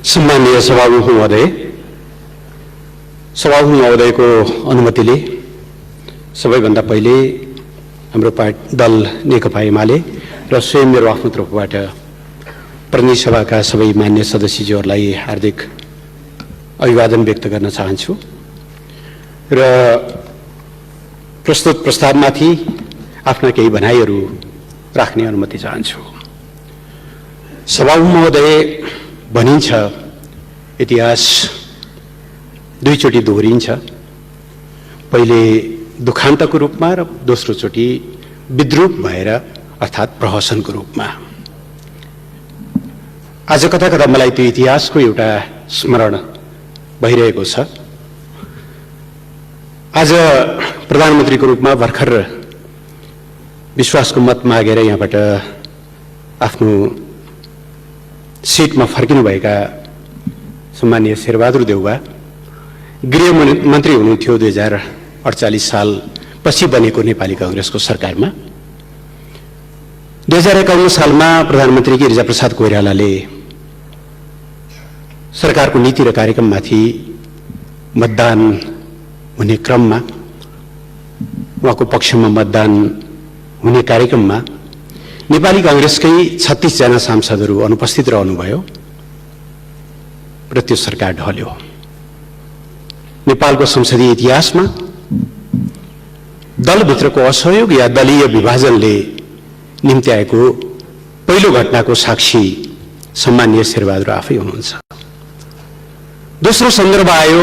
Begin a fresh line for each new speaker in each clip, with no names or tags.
सम्माननीय सभामुख महोदय, सभामुख महोदयको अनुमतिले सबैभन्दा पहिले हाम्रो दल नेकपा एमाले र स्वयं मेरो आफ्नो तर्फबाट प्रतिनिधि सभाका सबै मान्य सदस्यज्यूहरूलाई हार्दिक अभिवादन व्यक्त गर्न चाहन्छु र प्रस्तुत प्रस्तावमाथि आफ्ना केही भनाइहरू राख्ने अनुमति चाहन्छु। सभामुख महोदय, भनिन्छ इतिहास दुईचोटि दोहोरिन्छ, पहिले दुखान्तको रूपमा र दोस्रो चोटि विद्रूप भएर अर्थात् प्रहसनको रूपमा। आज कता कता मलाई त्यो इतिहासको एउटा स्मरण भइरहेको छ। आज प्रधानमन्त्रीको रूपमा भर्खर विश्वासको मत मागेर यहाँबाट आफ्नो सिटमा फर्किनुभएका सम्माननीय शेरबहादुर देउवा गृहमन्त्री हुनुहुन्थ्यो 2048 साल पछि बनेको नेपाली कांग्रेसको सरकारमा। 2051 सालमा प्रधानमन्त्री गिरिजाप्रसाद कोइरालाले सरकारको नीति र कार्यक्रममाथि मतदान हुने क्रममा, उहाँको पक्षमा मतदान हुने कार्यक्रममा नेपाली कांग्रेसकै 36 जना सांसदहरू अनुपस्थित रहनुभयो र त्यो सरकार ढल्यो। नेपालको संसदीय इतिहासमा दलभित्रको असहयोग या दलीय विभाजनले निम्त्याएको पहिलो घटनाको साक्षी सम्माननीय शेरबहादुर आफै हुनुहुन्छ। दोस्रो सन्दर्भ आयो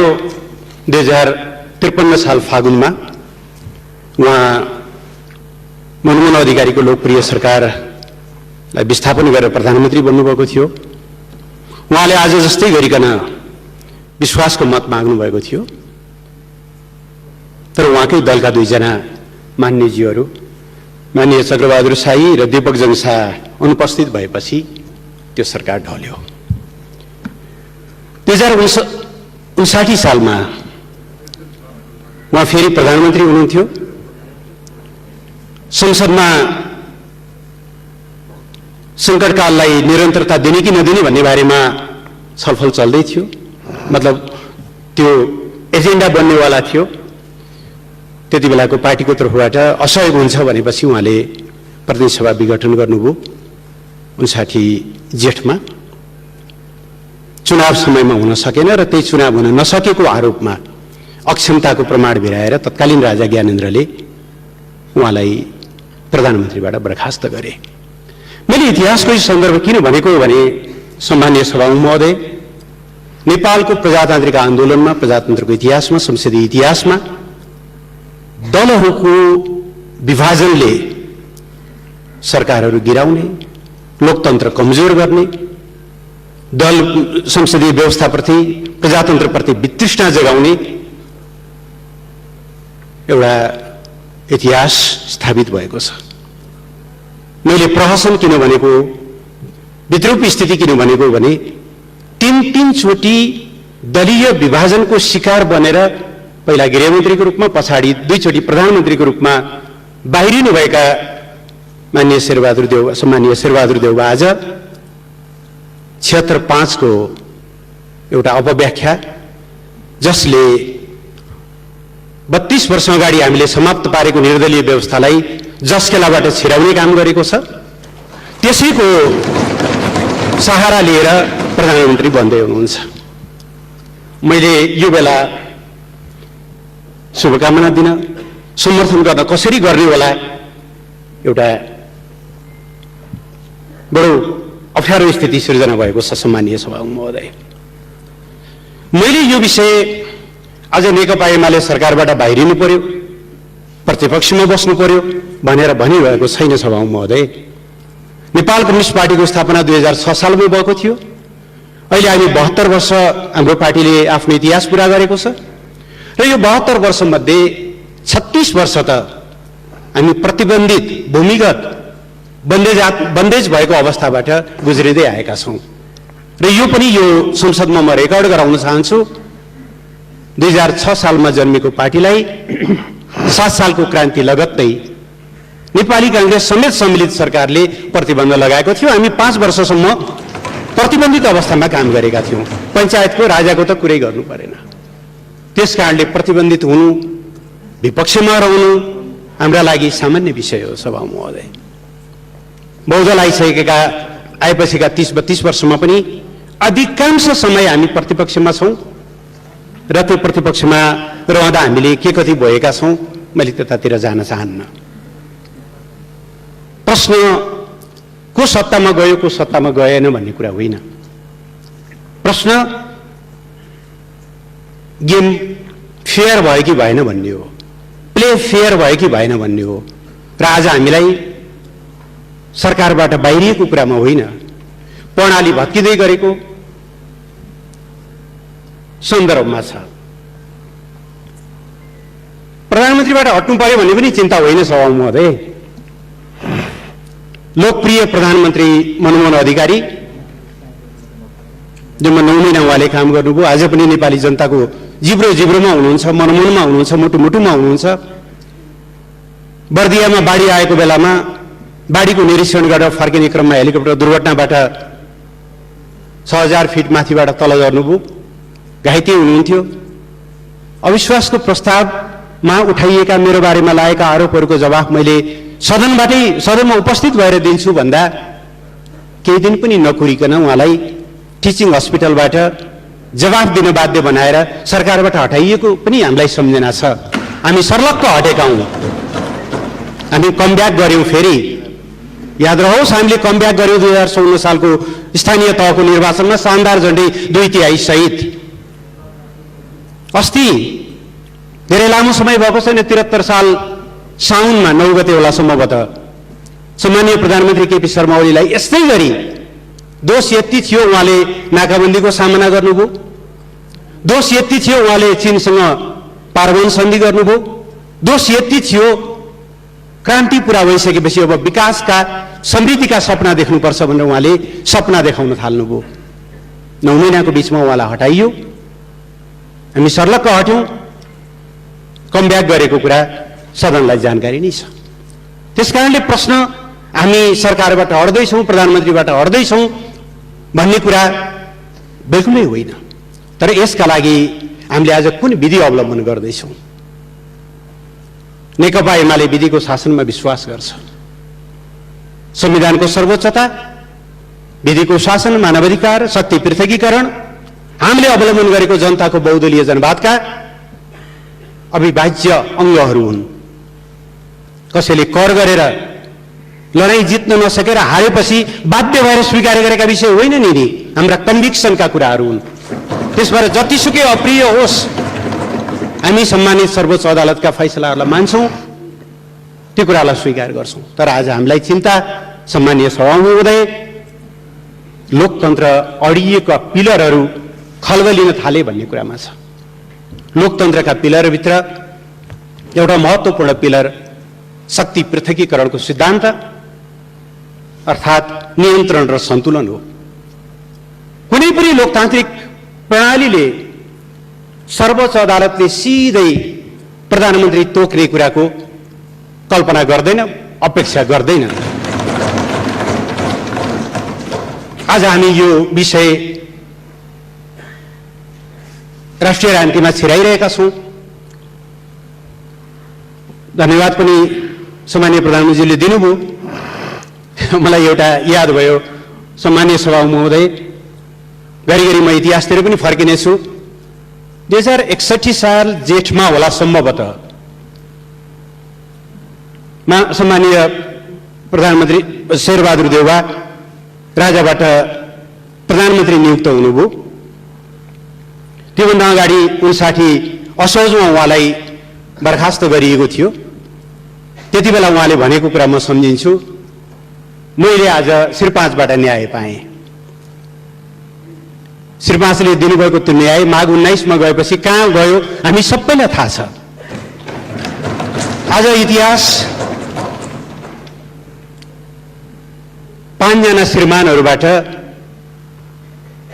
2053 साल फागुनमा, उहाँ मनमोहन अधिकारीको लोकप्रिय सरकारलाई विस्थापन गरेर प्रधानमन्त्री बन्नुभएको थियो। उहाँले आज जस्तै गरिकन विश्वासको मत माग्नुभएको थियो, तर उहाँकै दलका दुईजना मान्यज्यूहरू माननीय चक्रबहादुर शाही र दीपक जंसा अनुपस्थित भएपछि त्यो सरकार ढल्यो। 2059 सालमा उहाँ फेरि प्रधानमन्त्री हुनुहुन्थ्यो। संसदमा संकटकाललाई निरन्तरता दिने कि नदिने भन्ने बारेमा छलफल चल्दै थियो, मतलब त्यो एजेन्डा बन्नेवाला थियो। त्यति बेलाको पार्टीको तर्फबाट असहयोग हुन्छ भनेपछि उहाँले प्रतिनिधि सभा विघटन गर्नुभयो 59 जेठमा। चुनाव समयमा हुन सकेन र त्यही चुनाव हुन नसकेको आरोपमा अक्षमताको प्रमाण भिराएर तत्कालीन राजा ज्ञानेन्द्रले उहाँलाई प्रधानमन्त्रीबाट बर्खास्त गरे। मैले इतिहासको सन्दर्भ किन भनेको भने, सम्माननीय सभामुख महोदय, नेपालको प्रजातान्त्रिक आन्दोलनमा, प्रजातन्त्रको इतिहासमा, संसदीय इतिहासमा दलहरूको विभाजनले सरकारहरू गिराउने, लोकतन्त्र कमजोर गर्ने, दल संसदीय व्यवस्थाप्रति, प्रजातन्त्रप्रति वितृष्णा जगाउने एउटा इतिहास स्थापित भएको छ। मैले प्रहसन किन भनेको, विद्रूप स्थिति किन भनेको भने, तीन चोटि दलीय विभाजनको शिकार बनेर पहिला गृहमन्त्रीको रूपमा, पछाडि दुईचोटि प्रधानमन्त्रीको रूपमा बाहिरिनु भएका माननीय शेरबहादुर देउवा, सम्माननीय शेरबहादुर देउवा आज 76.5 को एउटा अपव्याख्या, जसले 32 वर्ष अगाडि हामीले समाप्त पारेको निर्दलीय व्यवस्थालाई जसकेलाबाट छिराउने काम गरेको छ, त्यसैको सहारा लिएर प्रधानमन्त्री बन्दै हुनुहुन्छ। मैले यो बेला शुभकामना दिन, समर्थन गर्न कसरी गर्ने होला, एउटा बडो अप्ठ्यारो स्थिति सिर्जना भएको छ। सम्माननीय सभामुख महोदय, मैले यो विषय आज नेकपा एमाले सरकारबाट बाहिरिनु पर्यो, प्रतिपक्षमा बस्नु पर्यो भनेर भनिरहेको छैन। सभामुख महोदय, नेपाल कम्युनिस्ट पार्टीको स्थापना 2006 सालमा भएको थियो। अहिले हामी 72 वर्ष हाम्रो पार्टीले आफ्नो इतिहास पूरा गरेको छ र यो 72 वर्षमध्ये 36 वर्ष त हामी प्रतिबन्धित भूमिगत बन्देज भएको अवस्थाबाट गुज्रिँदै आएका छौँ र यो पनि यो संसदमा म रेकर्ड गराउन चाहन्छु। 2006 सालमा जन्मेको पार्टीलाई 7 सालको क्रान्ति लगत्तै नेपाली कांग्रेस समेत सम्मिलित सरकारले प्रतिबन्ध लगाएको थियो। हामी 5 वर्षसम्म प्रतिबन्धित अवस्थामा काम गरेका थियौँ। पञ्चायतको राजाको त कुरै गर्नु परेन। त्यस कारणले प्रतिबन्धित हुनु, विपक्षमा रहनु हाम्रा लागि सामान्य विषय हो। सभा महोदय, बहुदल आएपछिका 30-32 वर्षमा पनि अधिकांश समय हामी प्रतिपक्षमा छौँ र त्यो प्रतिपक्षमा रहँदा हामीले के कति भएका छौँ मैले त्यतातिर जान चाहन्न। प्रश्न को सत्तामा गयो को सत्तामा गएन भन्ने कुरा होइन। प्रश्न गेम फेयर भयो कि भएन भन्ने हो, प्ले फेयर भयो कि भएन भन्ने हो। र आज हामीलाई सरकारबाट बाहिरिएको कुरामा होइन, प्रणाली भत्किँदै गरेको सन्दर्भमा छ। प्रधानमन्त्रीबाट हट्नु पर्यो भन्ने पनि चिन्ता होइन सभा महोदय। लोकप्रिय प्रधानमन्त्री मनमोहन अधिकारी जम्मा 9 महिना उहाँले काम गर्नुभयो, आज पनि नेपाली जनताको जिब्रोमा हुनुहुन्छ, मनमनमा हुनुहुन्छ, मुटुमा हुनुहुन्छ। बर्दियामा बाढी आएको बेलामा बाढीको निरीक्षण गरेर फर्किने क्रममा हेलिकप्टर दुर्घटनाबाट 6000 फिट माथिबाट तल झर्नुभयो, घाइते हुनुहुन्थ्यो। अविश्वासको प्रस्तावमा उठाइएका मेरो बारेमा लागेका आरोपहरूको जवाफ मैले सदनमा उपस्थित भएर दिन्छु भन्दा केही दिन पनि नकुरिकन उहाँलाई टिचिङ हस्पिटलबाट जवाफ दिन बाध्य बनाएर सरकारबाट हटाइएको पनि हामीलाई सम्झना छ। हामी सर्लक्क हटेका हौँ, हामी कमब्याक गर्यौँ। फेरि याद रहोस्, हामीले कमब्याक गर्यौँ 2054 सालको स्थानीय तहको निर्वाचनमा शानदार झण्डै 2/3 सहित। अस्ति धेरै लामो समय भएको छैन, 73 साल साउनमा 9 गते होला सम्भवतः सम्मानीय प्रधानमन्त्री केपी शर्मा ओलीलाई यस्तै गरी दोष यति थियो उहाँले नाकाबन्दीको सामना गर्नुभयो, दोष यति थियो उहाँले चीनसँग पारमाणु सन्धि गर्नुभयो, दोष यति थियो क्रान्ति पुरा भइसकेपछि अब विकासका समृद्धिका सपना देख्नुपर्छ भनेर उहाँले सपना देखाउन थाल्नुभयो। 9 महिनाको बिचमा उहाँलाई हटाइयो, हामी सर्लक्क हट्यौँ, कमब्याक गरेको कुरा सदनलाई जानकारी नै छ। त्यसकारणले प्रश्न हामी सरकारबाट हट्दैछौँ, प्रधानमन्त्रीबाट हट्दैछौँ भन्ने कुरा बिल्कुलै होइन। तर यसका लागि हामीले आज कुन विधि अवलम्बन गर्दैछौँ? नेकपा एमाले विधिको शासनमा विश्वास गर्छ। संविधानको सर्वोच्चता, विधिको शासन, मानवाधिकार, शक्ति पृथकीकरण हामीले अवलम्बन गरेको जनताको बहुदलीय जनवादका अविभाज्य अङ्गहरू हुन्। कसैले कर गरेर लडाईँ जित्न नसकेर हारेपछि बाध्य भएर स्वीकार गरेका विषय होइन नि, हाम्रा कन्भिक्सनका कुराहरू हुन्। त्यसबाट जतिसुकै अप्रिय होस् हामी सम्मानित सर्वोच्च अदालतका फैसलाहरूलाई मान्छौँ, त्यो कुरालाई स्वीकार गर्छौँ। तर आज हामीलाई चिन्ता सम्मानीय सभा महोदय, लोकतन्त्र अडिएका पिलरहरू खल्बलिन थाले भन्ने कुरामा छ। लोकतन्त्रका पिलरभित्र एउटा महत्त्वपूर्ण पिलर शक्ति पृथकीकरणको सिद्धान्त अर्थात् नियन्त्रण र सन्तुलन हो। कुनै पनि लोकतान्त्रिक प्रणालीले सर्वोच्च अदालतले सिधै प्रधानमन्त्री तोक्ने कुराको कल्पना गर्दैन, अपेक्षा गर्दैन। आज हामी यो विषय राष्ट्रिय राजनीतिमा छिराइरहेका छौँ। धन्यवाद पनि सम्मानीय प्रधानमन्त्रीले दिनुभयो। मलाई एउटा याद भयो, सम्मानीय सभा महोदय, घरिघरि म इतिहासतिर पनि फर्किनेछु। 2061 साल जेठमा होला सम्भवतः सम्मानीय प्रधानमन्त्री शेरबहादुर देउवा राजाबाट प्रधानमन्त्री नियुक्त हुनुभयो। त्योभन्दा अगाडि 59 असोजमा उहाँलाई बर्खास्त गरिएको थियो। त्यति बेला उहाँले भनेको कुरा म सम्झिन्छु, मैले आज श्री 5बाट न्याय पाएँ। श्री 5ले दिनुभएको त्यो न्याय माघ 19मा गएपछि कहाँ गयो हामी सबैलाई थाहा छ। आज इतिहास 5 जना श्रीमानहरूबाट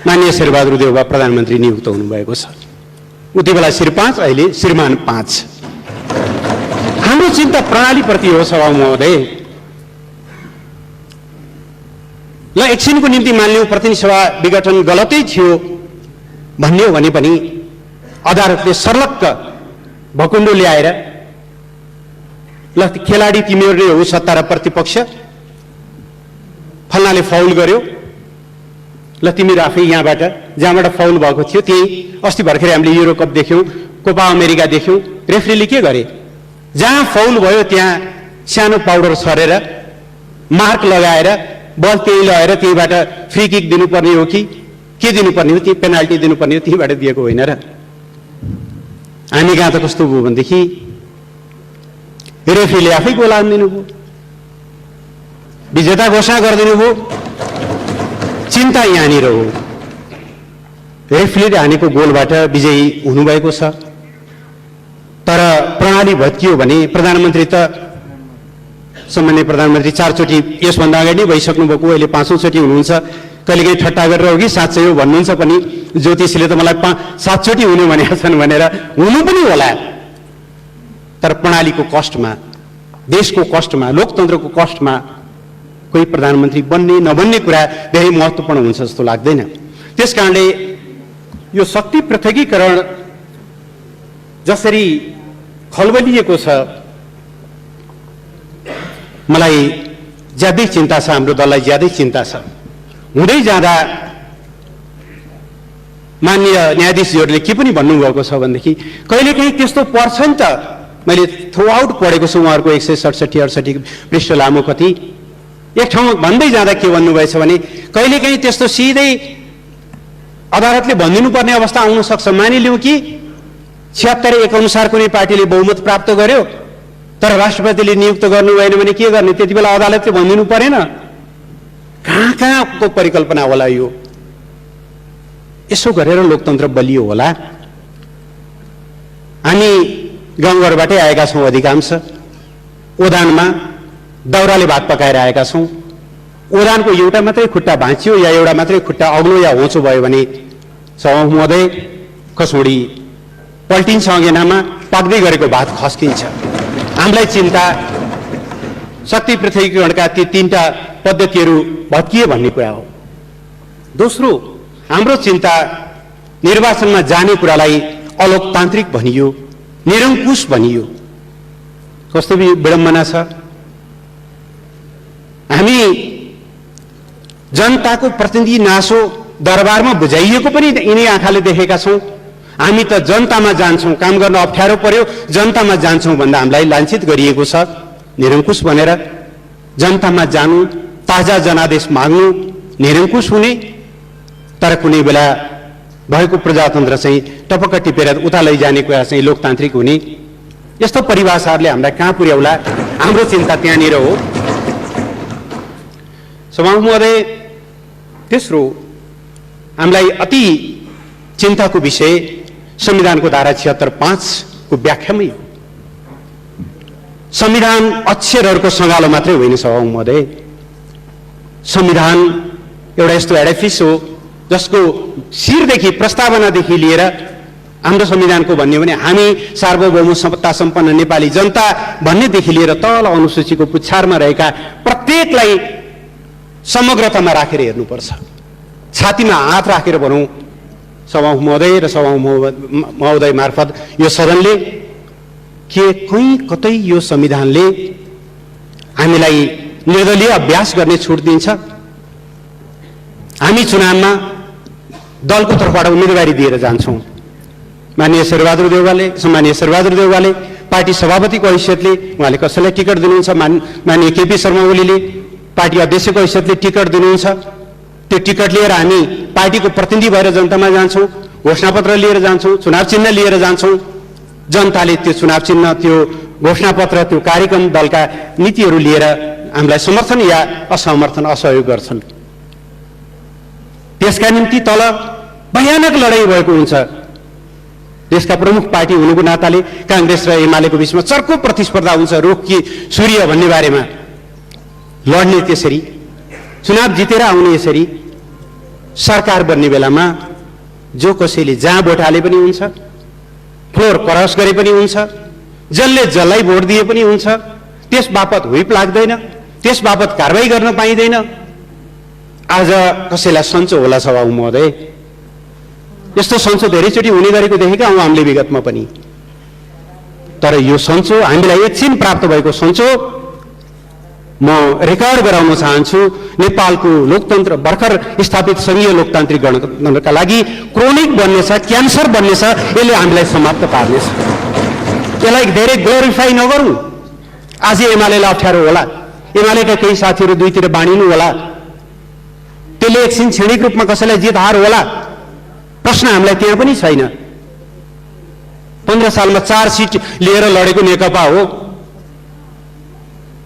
माननीय शेरबहादुर देउवा प्रधानमन्त्री नियुक्त हुनुभएको छ। उति बेला श्री 5, अहिले श्रीमान 5। हाम्रो चिन्ता प्रणालीप्रति हो सभा महोदय। ल एकछिनको निम्ति मान्यौं प्रतिनिधि सभा विघटन गलतै थियो भन्ने हो भने पनि अदालतले सर्लक्क भकुण्डो ल्याएर ल खेलाडी तिमीहरू नै हो सत्ता र प्रतिपक्ष, फल्नाले फाउल गर्यो, ल तिमीहरू आफै यहाँबाट जहाँबाट फाउल भएको थियो त्यही अस्ति भर्खरै हामीले युरो कप देख्यौं, कोपा अमेरिका देख्यौं, रेफ्रीले के गरे जहाँ फाउल भयो त्यहाँ सानो पाउडर छरेर मार्क लगाएर बल त्यही लगाएर त्यहीबाट फ्री किक दिनुपर्ने हो कि के दिनुपर्ने हो, त्यही पेनाल्टी दिनुपर्ने हो, त्यहीबाट दिएको होइन र। हामी कहाँ त कस्तो भयो भनेदेखि रेफ्रीले आफै गोल हानिदिनु भयो, विजेता घोषणा गरिदिनु भयो। चिन्ता यहाँनिर हो, रेफ्रीले हानेको गोलबाट विजयी हुनुभएको छ। तर प्रणाली भत्कियो भने प्रधानमन्त्री त सामान्य प्रधानमन्त्री 4 चोटि यसभन्दा अगाडि नै भइसक्नु भएको, अहिले 5औं चोटि हुनुहुन्छ। कहिलेकाहीँ ठट्टा गरेर हो कि साँच्चै हो भन्नुहुन्छ पनि, ज्योतिषीले त मलाई 7 चोटि हुने भनेका छन् भनेर हुनु पनि होला। तर प्रणालीको कष्टमा, देशको कष्टमा, लोकतन्त्रको कष्टमा कोही प्रधानमन्त्री बन्ने नबन्ने कुरा धेरै महत्त्वपूर्ण हुन्छ जस्तो लाग्दैन। त्यसकारणले यो शक्ति पृथकीकरण जसरी खलबलिएको छ, मलाई ज्यादै चिन्ता छ, हाम्रो दललाई ज्यादै चिन्ता छ। हुँदै जाँदा माननीय न्यायाधीशहरूले के पनि भन्नुभएको छ भनेदेखि कहिलेकाहीँ त्यस्तो पर्छ नि त, मैले थ्रु आउट पढेको छु उहाँहरूको 167-68 पृष्ठ लामो कति, एक ठाउँमा भन्दै जाँदा के भन्नुभएछ भने कहिलेकाहीँ त्यस्तो सिधै अदालतले भनिदिनु पर्ने अवस्था आउन सक्छ। मानिलिउँ कि 76-1 अनुसार कुनै पार्टीले बहुमत प्राप्त गर्यो तर राष्ट्रपतिले नियुक्त गर्नु भएन भने के गर्ने, त्यति बेला अदालतले भनिदिनु परेन? कहाँको परिकल्पना होला यो? यसो गरेर लोकतन्त्र बलियो होला। हामी गाउँघरबाटै आएका छौँ, अधिकांश ओदानमा दाउराले भात पकाएर आएका छौँ। ओदानको एउटा मात्रै खुट्टा भाँचियो या एउटा मात्रै खुट्टा अग्लो या होचो भयो भने सभामुख महोदय कसौडी पल्टिन्छ, अँगेनामा पाक्दै गरेको भात खस्किन्छ। हामीलाई चिन्ता शक्ति पृथकीकरणका ती 3टा पद्धतिहरू भत्किए भन्ने कुरा हो। दोस्रो, हाम्रो चिन्ता निर्वाचनमा जाने कुरालाई अलोकतान्त्रिक भनियो, निरङ्कुश भनियो। कस्तो विडम्बना छ। हामी जनताको प्रतिनिधि नासो दरबारमा बुझाइएको पनि यिनै आँखाले देखेका छौँ। हामी त जनतामा जान्छौँ, काम गर्न अप्ठ्यारो पर्यो जनतामा जान्छौँ भन्दा हामीलाई लाञ्छित गरिएको छ निरङ्कुश भनेर। जनतामा जानु, ताजा जनादेश माग्नु, निरङ्कुश हुने, तर कुनै बेला भएको प्रजातन्त्र चाहिँ टपक्क टिपेर उता लैजाने कुरा चाहिँ लोकतान्त्रिक हुने। यस्तो परिभाषाहरूले हामीलाई कहाँ पुर्याउला? हाम्रो चिन्ता त्यहाँनिर हो। सभामुख महोदय, तेस्रो हामीलाई अति चिन्ताको विषय संविधानको धारा 76(5) को व्याख्यामै हो। संविधान अक्षरहरूको सँगालो मात्रै होइन सभामुख महोदय, संविधान एउटा यस्तो एडिफिस हो जसको शिरदेखि प्रस्तावनादेखि लिएर हाम्रो संविधानको भन्ने भने हामी सार्वभौम सत्ता सम्पन्न नेपाली जनता भन्नेदेखि लिएर तल अनुसूचीको पुच्छारमा रहेका प्रत्येकलाई समग्रतामा राखेर हेर्नुपर्छ। छातीमा हात राखेर भनौँ सभामुख महोदय र सभामुख महोदय मार्फत यो सदनले के कहीँ कतै यो संविधानले हामीलाई निर्दलीय अभ्यास गर्ने छुट दिन्छ? हामी चुनावमा दलको तर्फबाट उम्मेदवारी दिएर जान्छौँ। माननीय शेरबहादुर देउवाले पार्टी सभापतिको हैसियतले उहाँले कसैलाई टिकट दिनुहुन्छ, माननीय केपी शर्मा ओलीले पार्टी अध्यक्षको हैसियतले टिकट दिनुहुन्छ। त्यो टिकट लिएर हामी पार्टीको प्रतिनिधि भएर जनतामा जान्छौँ, घोषणापत्र लिएर जान्छौँ, चुनाव चिन्ह लिएर जान्छौँ। जनताले त्यो चुनाव चिन्ह, त्यो घोषणापत्र, त्यो कार्यक्रम, दलका नीतिहरू लिएर हामीलाई समर्थन या असमर्थन, असहयोग गर्छन्। त्यसका निम्ति तल भयानक लडाईँ भएको हुन्छ। देशका प्रमुख पार्टी हुनुको नाताले कांग्रेस र एमालेको बीचमा चर्को प्रतिस्पर्धा हुन्छ। रुख कि सूर्य भन्ने बारेमा लड्ने त्यसरी, चुनाव जितेर आउने यसरी, सरकार बन्ने बेलामा जो कसैले जहाँ भोट हाले पनि हुन्छ, फ्लोर क्रस गरे पनि हुन्छ, जसले जसलाई भोट दिए पनि हुन्छ, त्यस बापत हुइप लाग्दैन, त्यस बापत कारवाही गर्न पाइँदैन। आज कसैलाई सन्चो होला सभामुख महोदय, यस्तो सन्चो धेरैचोटि हुने गरेको देखेका हौँ हामीले विगतमा पनि। तर यो सन्चो हामीलाई एकछिन प्राप्त भएको सन्चो म रेकर्ड गराउन चाहन्छु। नेपालको लोकतन्त्र भर्खर स्थापित संघीय लोकतान्त्रिक गणतन्त्रका लागि क्रोनिक बन्नेछ, क्यान्सर बन्नेछ, यसले हामीलाई समाप्त पार्नेछ। यसलाई धेरै ग्लोरिफाई नगरौँ। आज एमालेलाई अप्ठ्यारो होला, एमालेका केही साथीहरू दुईतिर बाँडिनु होला, त्यसले एकछिन क्षणिक रूपमा कसैलाई जित हार होला। प्रश्न हामीलाई त्यहाँ पनि छैन। 15 सालमा 4 सिट लिएर लडेको नेकपा हो।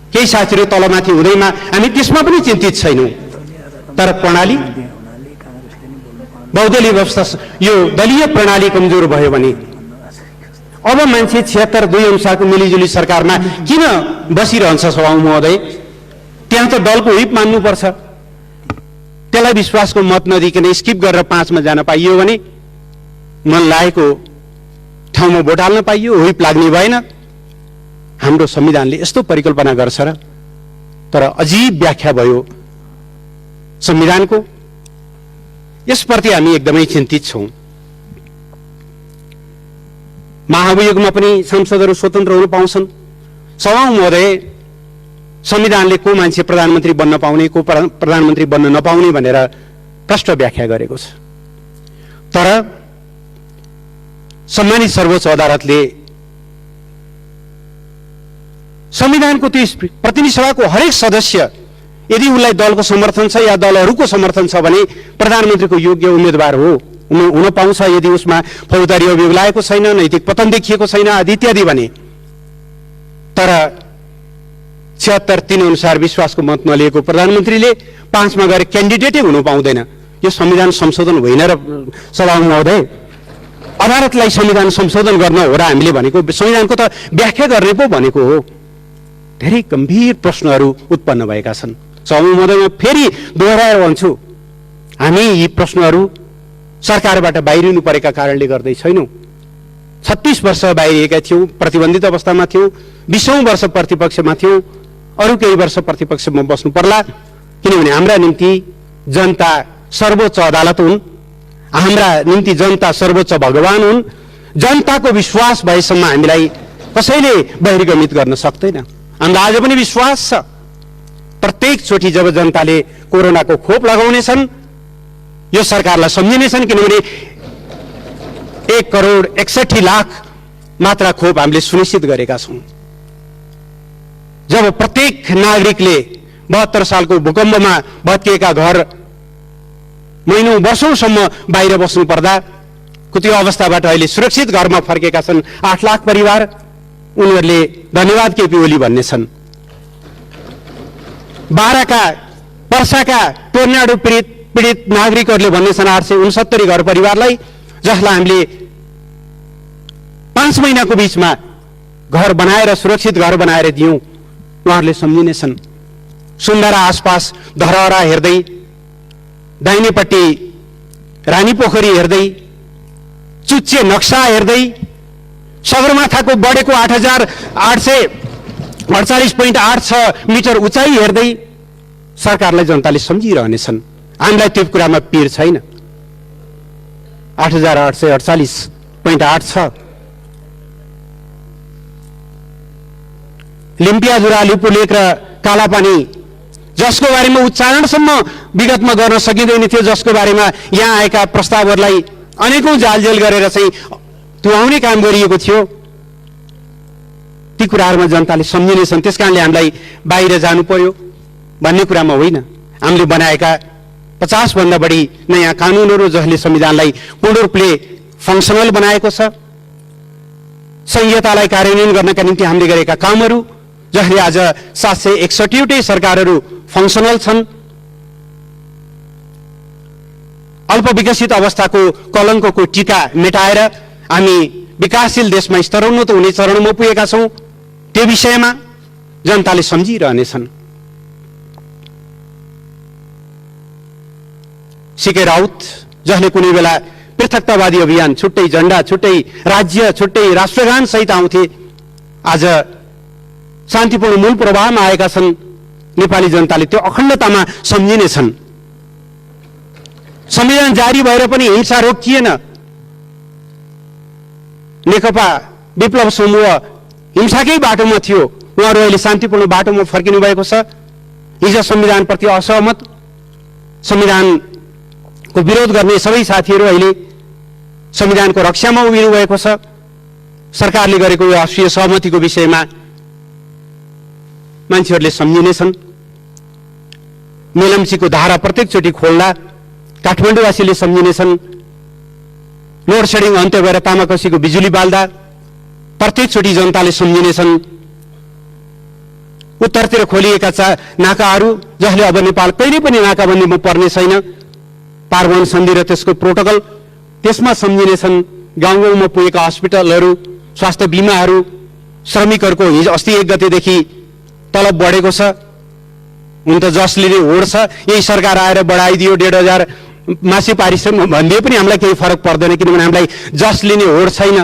केही साथीहरू तलमाथि हुँदैमा हामी त्यसमा पनि चिन्तित छैनौँ। तर प्रणाली, बहुदलीय व्यवस्था, यो दलीय प्रणाली कमजोर भयो भने अब मान्छे 76-2 अनुसारको मिलिजुली सरकारमा किन बसिरहन्छ सभामुख महोदय? त्यहाँ त दलको हिप मान्नुपर्छ। त्यसलाई विश्वासको मत नदिकन स्किप गरेर 5 मा जान पाइयो भने मन लागेको ठाउँमा भोट हाल्न पाइयो, हुइप लाग्ने भएन। हाम्रो संविधानले यस्तो परिकल्पना गर्छ र? तर अजीब व्याख्या भयो संविधानको। यसप्रति हामी एकदमै चिन्तित छौँ। महाभियोगमा पनि सांसदहरू स्वतन्त्र हुन पाउँछन्। सभामुख महोदय, संविधानले को मान्छे प्रधानमन्त्री बन्न पाउने, को प्रधानमन्त्री बन्न नपाउने भनेर प्रष्ट व्याख्या गरेको छ। तर सम्मानित सर्वोच्च अदालतले संविधानको त्यो प्रतिनिधि सभाको हरेक सदस्य यदि उनलाई दलको समर्थन छ या दलहरूको समर्थन छ भने प्रधानमन्त्रीको योग्य उम्मेदवार हो, हुन पाउँछ। यदि उसमा फौजदारी अभियोग लागेको छैन, नैतिक पतन देखिएको छैन आदि इत्यादि भने। तर 76-3 अनुसार विश्वासको मत नलिएको प्रधानमन्त्रीले 5 मा गएर क्यान्डिडेटै हुनु पाउँदैन। यो संविधान संशोधन होइन र सभामुख महोदय? अदालतलाई संविधान संशोधन गर्न हो र हामीले भनेको? संविधानको त व्याख्या गर्ने पो भनेको हो। धेरै गम्भीर प्रश्नहरू उत्पन्न भएका छन्। सभामुख महोदय, म फेरि दोहोऱ्याएर भन्छु, हामी यी प्रश्नहरू सरकारबाट बाहिरिनु परेका कारणले गर्दै छैनौँ। 36 वर्ष बाहिरिएका थियौँ, प्रतिबन्धित अवस्थामा थियौँ, 20औं वर्ष प्रतिपक्षमा थियौँ, अरू केही वर्ष प्रतिपक्षमा बस्नु पर्ला। किनभने हाम्रा निम्ति जनता सर्वोच्च अदालत हुन्, हाम्रा निम्ति जनता सर्वोच्च भगवान हुन्। जनताको विश्वास भएसम्म हामीलाई कसैले बहिर्गमित गर्न सक्दैन। हामीलाई आज पनि विश्वास छ, प्रत्येक चोटि जब जनताले कोरोनाको खोप लगाउनेछन् यो सरकारलाई सम्झिनेछन्। किनभने 1,61,00,000 मात्रा खोप हामीले सुनिश्चित गरेका छौँ। जब प्रत्येक नागरिकले 72 सालको भूकम्पमा भत्किएका घर महिनौं वर्षौंसम्म बाहिर बस्नु पर्दा त्यो अवस्थाबाट अहिले सुरक्षित घरमा फर्केका छन् 8 लाख परिवार। उनीहरूले धन्यवाद केपी ओली भन्ने छन्। बाराका, पर्साका टोर्नाडो पीडित नागरिकहरूले भन्ने छन् 869 घर परिवारलाई, जसलाई हामीले 5 महिनाको बीचमा घर बनाएर, सुरक्षित घर बनाएर दियौं। उहाँहरूले सम्झिनेछन्। सुन्दरा आसपास धरहरा हेर्दै, दाहिनेपट्टि रानी पोखरी हेर्दै, चुच्चे नक्सा हेर्दै, सगरमाथाको बढेको 8,848.86 मिटर उचाइ हेर्दै सरकारलाई जनताले सम्झिरहनेछन्। हामीलाई त्यो कुरामा पीर छैन। 8,848.86 लिम्पियाजुरा, लिपुलेक र कालापानी, जसको बारेमा उच्चारणसम्म विगतमा गर्न सकिँदैन थियो, जसको बारेमा यहाँ आएका प्रस्तावहरूलाई अनेकौं जालजेल गरेर चाहिँ त्यो आउने काम गरिएको थियो, ती कुराहरूमा जनताले सम्झिनेछन्। त्यसकारणले हामीलाई बाहिर जानु पर्यो भन्ने कुरामा होइन। हामीले बनाएका 50 भन्दा बढी नयाँ कानूनहरू जसले संविधानलाई पूर्ण रूपले फङ्सनल बनाएको छ, संहितालाई कार्यान्वयन गर्नका निम्ति हामीले गरेका कामहरू जसले आज 761 सरकारहरू फङ्सनल छन्। अल्पविकसित अवस्थाको कलङ्कको टीका मेटाएर हामी विकासशील देशमा स्तरोन्नत हुने चरणमा पुगेका छौँ। त्यो विषयमा जनताले सम्झिरहनेछन्। सीके राउत, जसले कुनै बेला पृथकतावादी अभियान, छुट्टै झण्डा, छुट्टै राज्य, छुट्टै राष्ट्रगान सहित आउँथे, आज शान्तिपूर्ण मूल प्रवाहमा आएका छन्। नेपाली जनताले त्यो अखण्डतामा सम्झिनेछन्। संविधान जारी भएर पनि हिंसा रोकिएन। नेकपा विप्लव समूह हिंसाकै बाटोमा थियो, उहाँहरू अहिले शान्तिपूर्ण बाटोमा फर्किनु भएको छ। हिजो संविधानप्रति असहमत, संविधानको विरोध गर्ने सबै साथीहरू अहिले संविधानको रक्षामा उभिनु भएको छ। सरकारले गरेको यो राष्ट्रिय सहमतिको विषयमा मान्छेहरूले सम्झिनेछन्। मेलम्चीको धारा प्रत्येकचोटि खोल्दा काठमाडौँवासीले सम्झिनेछन्। लोड सेडिङ अन्त्य भएर तामाकसीको बिजुली बाल्दा प्रत्येकचोटि जनताले सम्झिनेछन्। उत्तरतिर खोलिएका नाकाहरू जसले अब नेपाल कहिल्यै पनि नाकाबन्दीमा पर्ने छैन, पारवन सन्धि र त्यसको प्रोटोकल, त्यसमा सम्झिनेछन्। गाउँ गाउँमा पुगेका हस्पिटलहरू, स्वास्थ्य बिमाहरू, श्रमिकहरूको हिजो अस्ति 1 गतेदेखि तलब बढेको छ। हुन त जस लिने होड छ, यही सरकार आएर बढाइदियो 1,500 मासिक पारिश्रमिक भनिदिए पनि हामीलाई केही फरक पर्दैन, किनभने हामीलाई जस लिने होड छैन।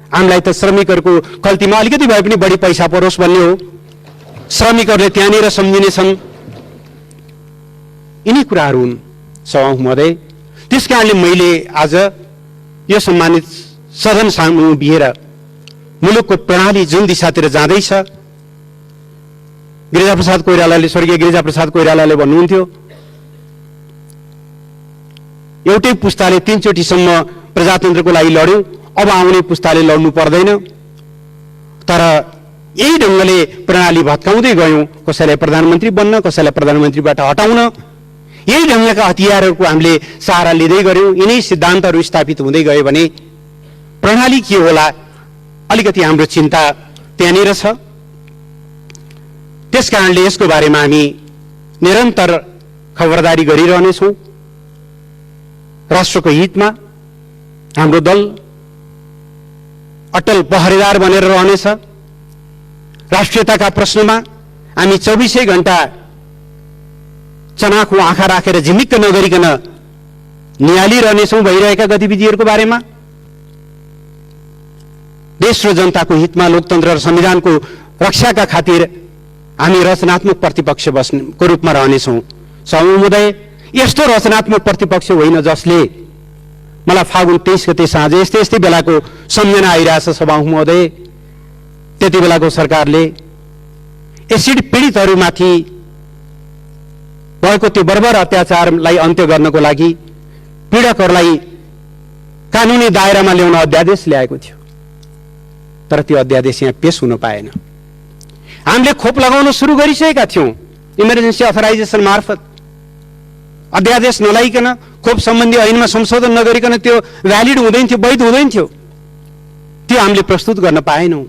हामीलाई त श्रमिकहरूको खल्तीमा अलिकति भए पनि बढी पैसा परोस् भन्ने हो। श्रमिकहरूले त्यहाँनिर सम्झिनेछन्। यिनी कुराहरू हुन् सभामुख महोदय। त्यसकारणले मैले आज यो सम्मानित सदन सामु बिहेर मुलुकको प्रणाली जुन दिशातिर जाँदैछ, गिरिजाप्रसाद कोइरालाले, स्वर्गीय गिरिजाप्रसाद कोइरालाले भन्नुहुन्थ्यो, एउटै पुस्ताले 3 चोटिसम्म प्रजातन्त्रको लागि लड्यो, अब आउने पुस्ताले लड्नु पर्दैन। तर यही ढङ्गले प्रणाली भत्काउँदै गयौँ, कसैलाई प्रधानमन्त्री बन्न, कसैलाई प्रधानमन्त्रीबाट हटाउन, यही ढङ्गका हतियारहरूको हामीले सहारा लिँदै गयौँ। यिनै सिद्धान्तहरू स्थापित हुँदै गयो भने प्रणाली के होला, अलिकति हाम्रो चिन्ता त्यहाँनिर छ। त्यसकारणले यसको बारेमा हामी निरन्तर खबरदारी गरिरहनेछौँ। राष्ट्रको हितमा हाम्रो दल अटल पहरेदार बनेर रहनेछ। राष्ट्रियताका प्रश्नमा हामी 24 घण्टा चनाखो आँखा राखेर झिमिक्क नगरिकन निहालिरहनेछौँ भइरहेका गतिविधिहरूको बारेमा। देश र जनताको हितमा, लोकतन्त्र र संविधानको रक्षाका खातिर हामी रचनात्मक प्रतिपक्ष बस्नेको रूपमा रहनेछौँ। सभामुख महोदय, यस्तो रचनात्मक प्रतिपक्ष होइन जसले, मलाई फागुन 23 गते साँझ यस्तै बेलाको सम्झना आइरहेछ सभामुख महोदय। त्यति बेलाको सरकारले एसिड पीडितहरूमाथि भएको त्यो बर्बर अत्याचारलाई अन्त्य गर्नको लागि पीडकहरूलाई कानुनी दायरामा ल्याउन अध्यादेश ल्याएको थियो, तर त्यो अध्यादेश यहाँ पेश हुन पाएन। हामीले खोप लगाउन सुरु गरिसकेका थियौँ इमर्जेन्सी अथराइजेसन मार्फत। अध्यादेश नलाइकन, खोप सम्बन्धी ऐनमा संशोधन नगरिकन त्यो भ्यालिड हुँदैन थियो, वैध हुँदैन थियो। त्यो हामीले प्रस्तुत गर्न पाएनौँ।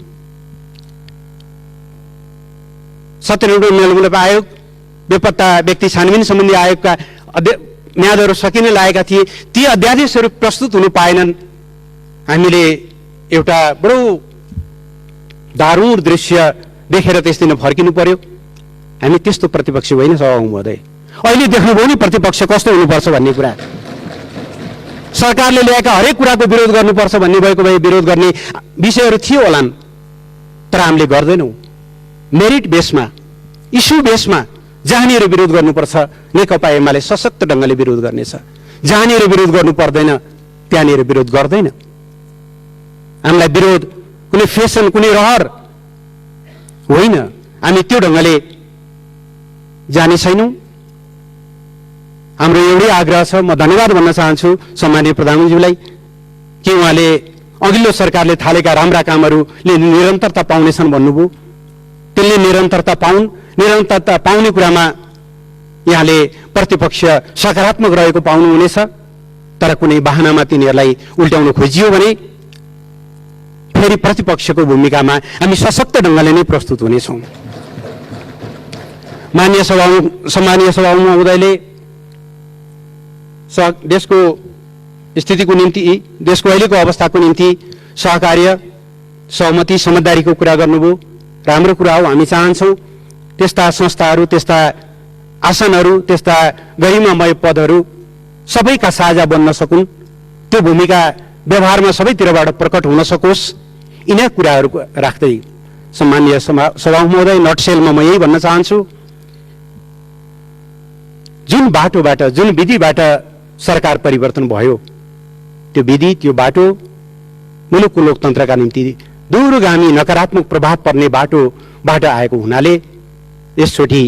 सत्यनिष्ठ मेलमिलाप आयोग, बेपत्ता व्यक्ति छानबिन सम्बन्धी आयोगका म्यादहरू सकिन लागेका थिए, ती अध्यादेशहरू प्रस्तुत हुनु पाएनन्। हामीले एउटा बडो दारुण दृश्य देखेर त्यस दिन फर्किनु पर्यो। हामी त्यस्तो प्रतिपक्ष होइन सभामुख महोदय। अहिले देख्नुभयो नि प्रतिपक्ष कस्तो हुनुपर्छ भन्ने कुरा। सरकारले ल्याएका हरेक कुराको विरोध गर्नुपर्छ भन्ने भएको भए विरोध गर्ने विषयहरू थियो होलान्, तर हामीले गर्दैनौँ। मेरिट बेसमा, इस्यु बेसमा जहाँनिर विरोध गर्नुपर्छ नेकपा एमाले सशक्त ढङ्गले विरोध गर्नेछ। जहाँनिर विरोध गर्नु पर्दैन त्यहाँनिर विरोध गर्दैन। हामीलाई विरोध कुनै फेसन, कुनै रहर होइन। हामी त्यो ढङ्गले जाने छैनौँ। हाम्रो एउटै आग्रह छ। म धन्यवाद भन्न चाहन्छु सम्माननीय प्रधानमन्त्रीज्यूलाई कि उहाँले अघिल्लो सरकारले थालेका राम्रा कामहरूले निरन्तरता पाउनेछन् भन्नुभयो। त्यसले निरन्तरता पाउने कुरामा यहाँले प्रतिपक्ष सकारात्मक रहेको पाउनुहुनेछ। तर कुनै बहानामा तिनीहरूलाई उल्ट्याउन खोजियो भने फेरि प्रतिपक्षको भूमिकामा हामी सशक्त ढङ्गले नै प्रस्तुत हुनेछौँ। सम्मानीय सभामुख महोदयले देशको स्थितिको निम्ति, देशको अहिलेको अवस्थाको निम्ति सहकार्य, सहमति, समझदारीको कुरा गर्नुभयो। राम्रो कुरा हो। हामी चाहन्छौँ त्यस्ता संस्थाहरू, त्यस्ता आसनहरू, त्यस्ता गरिमामय पदहरू सबैका साझा बन्न सकुन्। त्यो भूमिका व्यवहारमा सबैतिरबाट प्रकट हुन सकोस्। यिनै कुराहरू राख्दै सम्मानीय सभामुख महोदय, नटसेलमा म यही भन्न चाहन्छु, जुन बाटोबाट, जुन विधिबाट सरकार परिवर्तन भयो, त्यो विधि, त्यो बाटो मुलुकको लोकतन्त्रका निम्ति दूरगामी नकारात्मक प्रभाव पर्ने बाटोबाट आएको हुनाले यसचोटि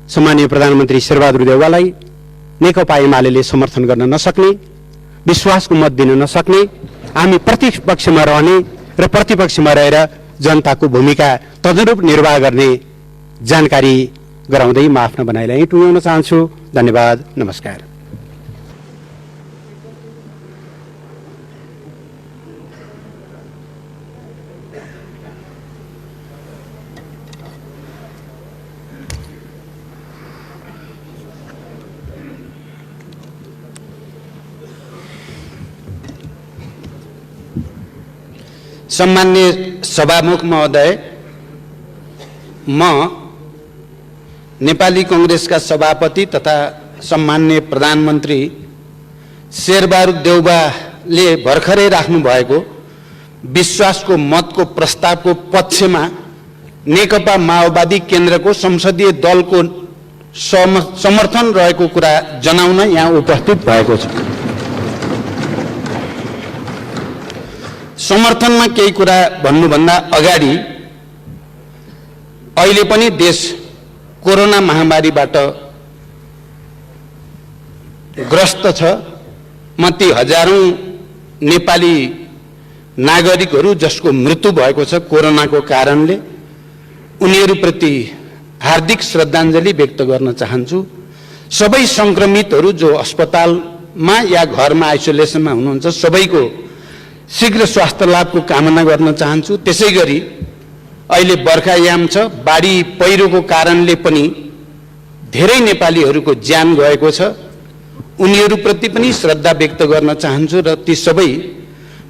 सम्माननीय प्रधानमन्त्री शेरबहादुर देउवालाई नेकपा एमाले समर्थन गर्न नसक्ने, विश्वासको मत दिन नसक्ने, हामी प्रतिपक्षमा रहने र प्रतिपक्षमा रहेर जनताको भूमिका तदनुरूप निर्वाह गर्ने जानकारी गराउँदै म आफ्नो भनाइलाई टुङ्ग्याउन चाहन्छु। धन्यवाद, नमस्कार।
सम्माननीय सभामुख महोदय, म नेपाली कांग्रेसका सभापति तथा सम्माननीय प्रधानमन्त्री शेरबहादुर देउवाले भर्खरै राख्नु भएको विश्वासको मतको प्रस्तावको पक्षमा नेकपा माओवादी केन्द्रको संसदीय दलको समर्थन रहेको कुरा जनाउन यहाँ उपस्थित भएको छ। समर्थनमा केही कुरा भन्नुभन्दा अगाडि अहिले पनि देश कोरोना महामारीबाट ग्रस्त छ। म ती हजारौं नेपाली नागरिकहरू जसको मृत्यु भएको छ कोरोनाको कारणले, उनीहरूप्रति हार्दिक श्रद्धाञ्जली व्यक्त गर्न चाहन्छु। सबै संक्रमितहरू जो अस्पतालमा या घरमा आइसोलेसनमा हुनुहुन्छ सबैको शीघ्र स्वास्थ्य लाभको कामना गर्न चाहन्छु। त्यसैगरी अहिले बर्खायाम छ, बाढी पहिरोको कारणले पनि धेरै नेपालीहरूको ज्यान गएको छ, उनीहरूप्रति पनि श्रद्धा व्यक्त गर्न चाहन्छु र ती सबै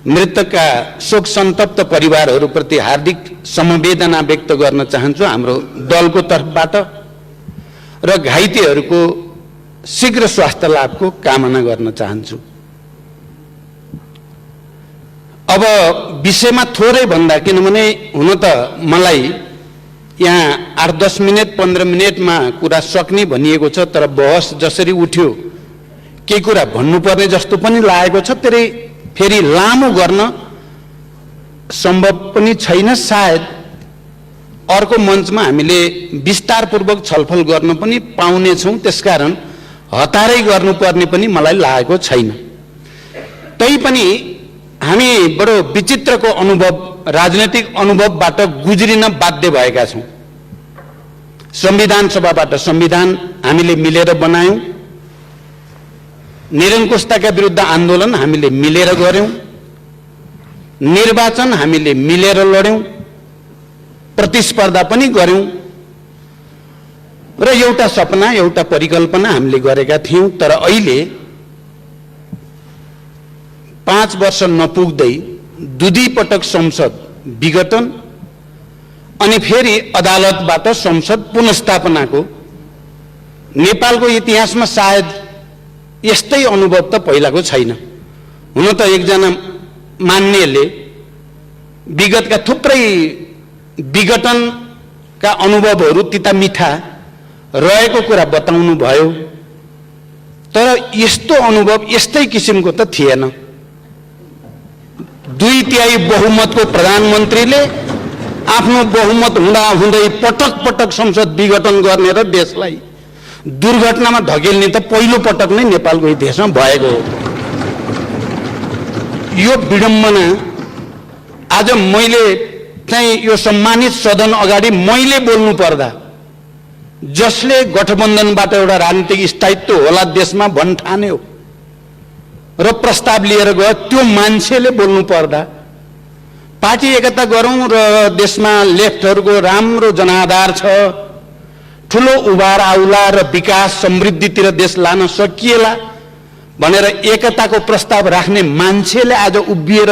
मृतकका शोक सन्तप्त परिवारहरूप्रति हार्दिक समवेदना व्यक्त गर्न चाहन्छु हाम्रो दलको तर्फबाट र घाइतेहरूको शीघ्र स्वास्थ्य लाभको कामना गर्न चाहन्छु। अब विषयमा थोरै भन्दा, किनभने हुन त मलाई यहाँ 8-10 मिनट 15 मिनटमा कुरा सक्ने भनिएको छ, तर बहस जसरी उठ्यो केही कुरा भन्नुपर्ने जस्तो पनि लागेको छ। त्यसले फेरि लामो गर्न सम्भव पनि छैन। सायद अर्को मञ्चमा हामीले विस्तारपूर्वक छलफल गर्न पनि पाउनेछौँ, त्यसकारण हतारै गर्नुपर्ने पनि मलाई लागेको छैन। तैपनि हामी बडो विचित्रको अनुभव, राजनैतिक अनुभवबाट गुज्रिन बाध्य भएका छौँ। संविधान सभाबाट संविधान हामीले मिलेर बनायौँ, निरङ्कुशताका विरुद्ध आन्दोलन हामीले मिलेर गर्यौँ, निर्वाचन हामीले मिलेर लड्यौँ, प्रतिस्पर्धा पनि गर्यौँ र एउटा सपना, एउटा परिकल्पना हामीले गरेका थियौँ। तर अहिले 5 वर्ष नपुग्दै दुई पटक संसद विघटन अनि फेरि अदालतबाट संसद पुनर्स्थापनाको नेपालको इतिहासमा सायद यस्तै अनुभव त पहिलाको छैन। हुन त एकजना मान्नेले विगतका थुप्रै विघटनका अनुभवहरू तिता मिठा रहेको कुरा बताउनु भयो, तर यस्तो अनुभव यस्तै किसिमको त थिएन। 2/3 बहुमतको प्रधानमन्त्रीले आफ्नो बहुमत हुँदै पटक पटक संसद विघटन गर्ने र देशलाई दुर्घटनामा धकेल्ने त पहिलो पटक नै नेपालको इतिहासमा भएको हो। यो विडम्बना आज मैले चाहिँ यो सम्मानित सदन अगाडि मैले बोल्नु पर्दा, जसले गठबन्धनबाट एउटा राजनीतिक स्थायित्व होला देशमा भन्ठान्यो र प्रस्ताव लिएर गयो, त्यो मान्छेले बोल्नु पर्दा, पार्टी एकता गरौँ र देशमा लेफ्टहरूको राम्रो जनाधार छ, ठुलो उभार आउला र विकास समृद्धितिर देश लान सकिएला भनेर एकताको प्रस्ताव राख्ने मान्छेले आज उभिएर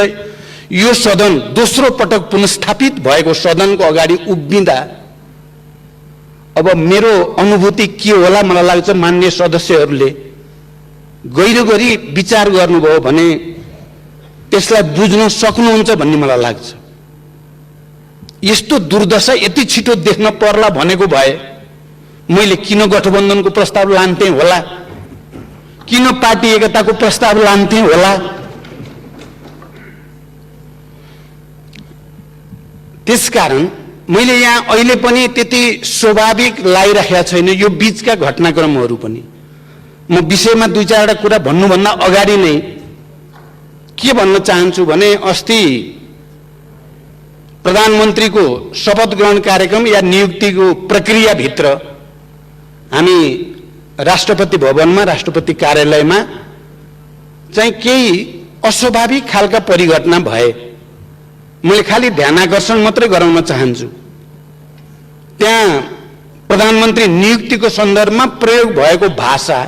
यो सदन दोस्रो पटक पुनर्स्थापित भएको सदनको अगाडि उभिँदा अब मेरो अनुभूति के होला? मलाई लाग्छ मान्य सदस्यहरूले गहिरो गरी विचार गर्नुभयो भने त्यसलाई बुझ्न सक्नुहुन्छ भन्ने मलाई लाग्छ। यस्तो दुर्दशा यति छिटो देख्न पर्ला भनेको भए मैले किन गठबन्धनको प्रस्ताव लान्थेँ होला किन पार्टी एकताको प्रस्ताव लान्थे होला? त्यसकारण मैले यहाँ अहिले पनि त्यति स्वाभाविक लागिराखेका छैन यो बीचका घटनाक्रमहरू पनि। म विषयमा दुई चारवटा कुरा भन्नुभन्दा अगाडि नै के भन्न चाहन्छु भने अस्ति प्रधानमन्त्रीको शपथ ग्रहण कार्यक्रम या नियुक्तिको प्रक्रियाभित्र हामी राष्ट्रपति भवनमा राष्ट्रपति कार्यालयमा चाहिँ केही अस्वाभाविक खालका परिघटना भए। मैले खालि ध्यानाकर्षण मात्रै गराउन चाहन्छु। त्यहाँ प्रधानमन्त्री नियुक्तिको सन्दर्भमा प्रयोग भएको भाषा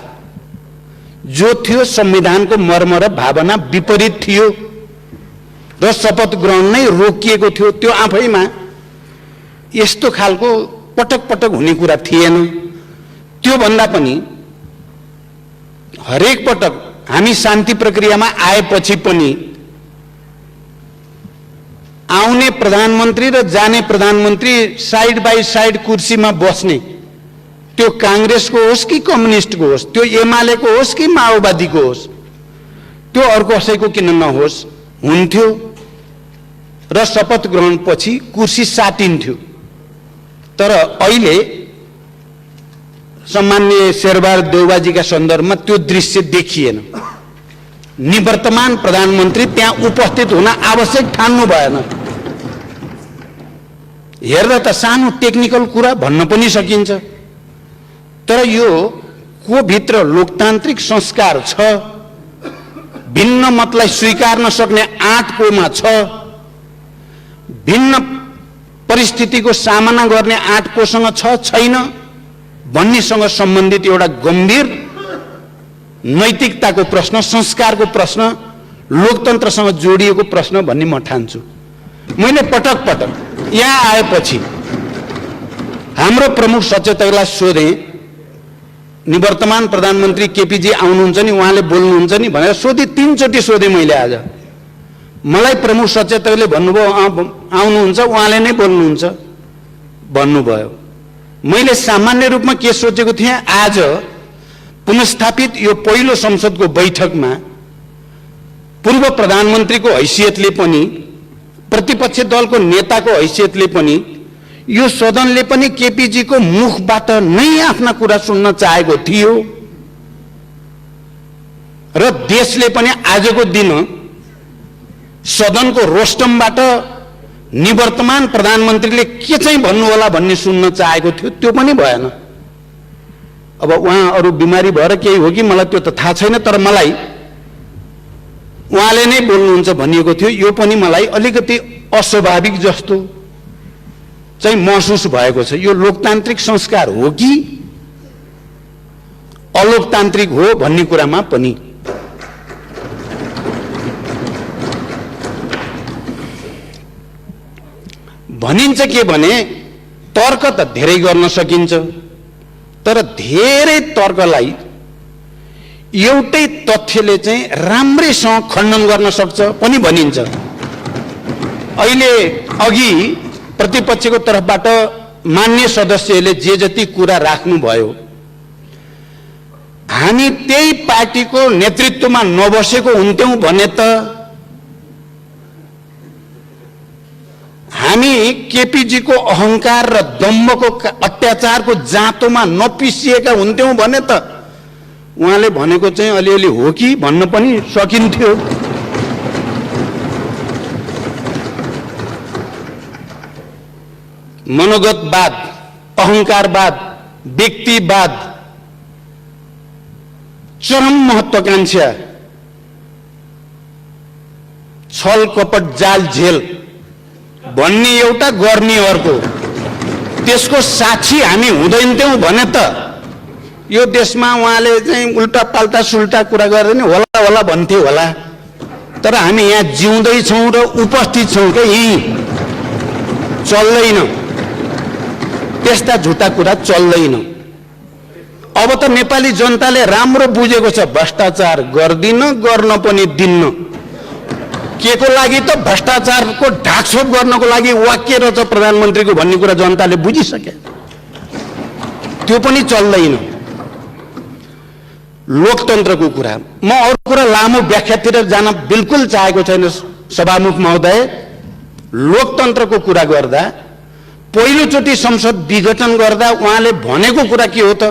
जो थियो संविधानको मर्म र भावना विपरीत थियो र शपथ ग्रहण नै रोकिएको थियो। त्यो आफैमा यस्तो खालको पटक पटक हुने कुरा थिएन। त्यो भन्दा पनि हरेक पटक हामी शान्ति प्रक्रियामा आएपछि पनि आउने प्रधानमन्त्री र जाने प्रधानमन्त्री साइड बाई साइड कुर्सीमा बस्ने, त्यो कांग्रेसको होस् कि कम्युनिस्टको होस्, त्यो एमालेको होस् कि माओवादीको होस्, त्यो अर्को कसैको किन नहोस्, हुन्थ्यो र शपथ ग्रहण पछि कुर्सी साटिन्थ्यो। तर अहिले सम्माननीय शेरबहादुर देउवाजीका सन्दर्भमा त्यो दृश्य देखिएन। निवर्तमान प्रधानमन्त्री त्यहाँ उपस्थित हुन आवश्यक ठान्नु भएन। हेर्दा त सानो टेक्निकल कुरा भन्न पनि सकिन्छ, तर यो को भित्र लोकतान्त्रिक संस्कार छ, भिन्न मतलाई स्वीकार्न सक्ने आँट कोमा छ, भिन्न परिस्थितिको सामना गर्ने आँट कोसँग छ छैन भन्नेसँग सम्बन्धित एउटा गम्भीर नैतिकताको प्रश्न, संस्कारको प्रश्न, लोकतन्त्रसँग जोडिएको प्रश्न भन्ने म ठान्छु। मैले पटक पटक यहाँ आएपछि हाम्रो प्रमुख सचेतकलाई सोधे, निवर्तमान प्रधानमन्त्री केपीजी आउनुहुन्छ नि, उहाँले बोल्नुहुन्छ नि भनेर सोधे। 3 चोटि सोधे मैले आज। मलाई प्रमुख सचेतकले भन्नुभयो आउनुहुन्छ, उहाँले नै बोल्नुहुन्छ भन्नुभयो। मैले सामान्य रूपमा के सोचेको थिएँ, आज पुनस्थापित यो पहिलो संसदको बैठकमा पूर्व प्रधानमन्त्रीको हैसियतले पनि, प्रतिपक्ष दलको नेताको हैसियतले पनि, यो सदनले पनि केपीजीको मुखबाट नै आफ्ना कुरा सुन्न चाहेको थियो र देशले पनि आजको दिन सदनको रोस्टमबाट निवर्तमान प्रधानमन्त्रीले के चाहिँ भन्नु होला भन्ने सुन्न चाहेको थियो। त्यो पनि भएन। अब उहाँ अरू बिमारी भएर केही हो कि मलाई त्यो त थाहा छैन, तर मलाई उहाँले नै बोल्नुहुन्छ भनिएको थियो। यो पनि मलाई अलिकति अस्वाभाविक जस्तो चाहिँ महसुस भएको छ। यो लोकतान्त्रिक संस्कार हो कि अलोकतान्त्रिक हो भन्ने कुरामा पनि भनिन्छ के भने तर्क त धेरै गर्न सकिन्छ, तर धेरै तर्कलाई एउटै तथ्यले चाहिँ राम्रैसँग खण्डन गर्न सक्छ पनि भनिन्छ। अहिले अघि प्रतिपक्षको तर्फबाट मान्य सदस्यले जे जति कुरा राख्नुभयो, हामी त्यही पार्टीको नेतृत्वमा नबसेको हुन्थ्यौं भने त हामी केपीजीको अहंकार र दम्भको अत्याचारको जाँतोमा नपिसिएका हुन्थ्यौं भने त उहाँले भनेको चाहिँ अलिअलि हो कि भन्न पनि सकिन्थ्यो। मनोगतवाद, अहंकारवाद, व्यक्तिवाद, चरम महत्वाकांक्षा, छल कपट जाल झेल भन्ने एउटा गर्ने अर्को, त्यसको साक्षी हामी हुँदैनथ्यौं भने त यो देशमा उहाँले चाहिँ उल्टा पाल्टा सुल्टा कुरा गरेर नि होला होला भन्थे होला। तर हामी यहाँ जिउँदै छौं र उपस्थित छौं के यही चल्दैन, त्यस्ता झुटा कुरा चल्दैन। अब त नेपाली जनताले राम्रो बुझेको छ, भ्रष्टाचार गर्दिन, गर्न पनि दिन्न। के को लागि त भ्रष्टाचारको ढाकछोप गर्नको लागि वाक्य रहेछ प्रधानमन्त्रीको भन्ने कुरा जनताले बुझिसके। त्यो पनि चल्दैन। लोकतन्त्रको कुरा। म अरू कुरा लामो व्याख्यातिर जान बिल्कुल चाहेको छैन सभामुख महोदय। लोकतन्त्रको कुरा गर्दा पहिलोचोटि संसद विघटन गर्दा उहाँले भनेको कुरा के हो त?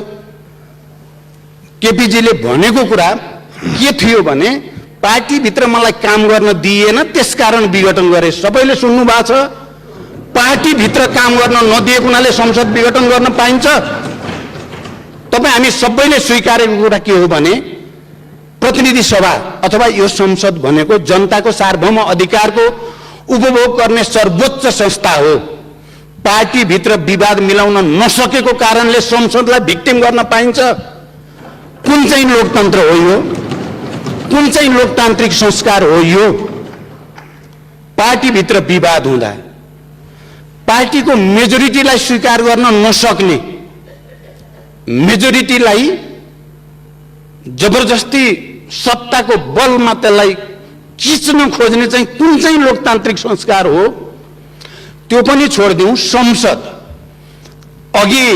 केपीजीले भनेको कुरा के थियो भने पार्टीभित्र मलाई काम गर्न दिएन त्यसकारण विघटन गरे। सबैले सुन्नु भएको छ? पार्टीभित्र काम गर्न नदिएको हुनाले संसद विघटन गर्न पाइन्छ? तपाईँ हामी सबैले स्वीकारेको कुरा के हो भने प्रतिनिधि सभा अथवा यो संसद भनेको जनताको सार्वभौम अधिकारको उपभोग गर्ने सर्वोच्च संस्था हो। पार्टीभित्र विवाद मिलाउन नसकेको कारणले संसदलाई भिक्टिम गर्न पाइन्छ? कुन चाहिँ लोकतन्त्र हो यो? कुन चाहिँ लोकतान्त्रिक संस्कार हो यो? पार्टीभित्र विवाद हुँदा पार्टीको मेजोरिटीलाई स्वीकार गर्न नसक्ने, मेजोरिटीलाई जबरजस्ती सत्ताको बलमा त्यसलाई खिच्न खोज्ने चाहिँ कुन चाहिँ लोकतान्त्रिक संस्कार हो? त्यो पनि छोडिदिउँ। संसद अघि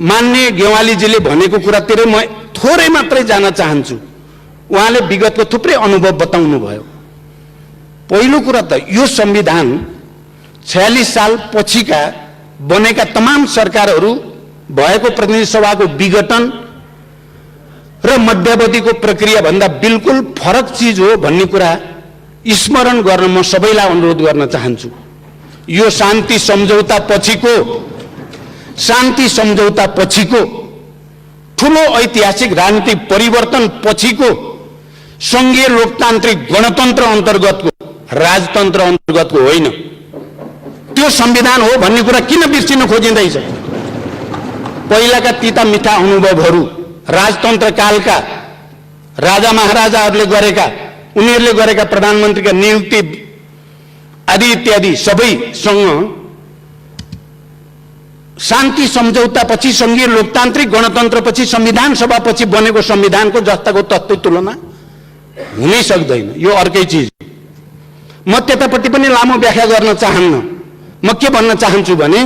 मान्य गेवालीजीले भनेको कुरातिर म थोरै मात्रै जान चाहन्छु। उहाँले विगतको थुप्रै अनुभव बताउनु भयो। पहिलो कुरा त यो संविधान 46 साल पछिका बनेका तमाम सरकारहरू भएको प्रतिनिधि सभाको विघटन र मध्यावधिको प्रक्रिया भन्दा बिल्कुल फरक चिज हो भन्ने कुरा स्मरण गर्न म सबैलाई अनुरोध गर्न चाहन्छु। यो शान्ति सम्झौता पछिको ठूलो ऐतिहासिक राजनीतिक परिवर्तन पछिको संघीय लोकतान्त्रिक गणतन्त्र अन्तर्गतको, राजतन्त्र अन्तर्गतको होइन। त्यो संविधान हो भन्ने कुरा किन बिर्सिन खोजिँदैछ? पहिलाका तिता मिठा अनुभवहरू, राजतन्त्र कालका राजा महाराजाहरूले गरेका, उनीहरूले गरेका प्रधानमन्त्रीका नियुक्ति आदि इत्यादि सबैसँग शान्ति सम्झौतापछि संघीय लोकतान्त्रिक गणतन्त्रपछि संविधान सभापछि बनेको संविधानको जस्ताको तत्त्व तुलना हुनै सक्दैन। यो अर्कै चिज। म त्यतापट्टि पनि लामो व्याख्या गर्न चाहन्न। म के भन्न चाहन्छु भने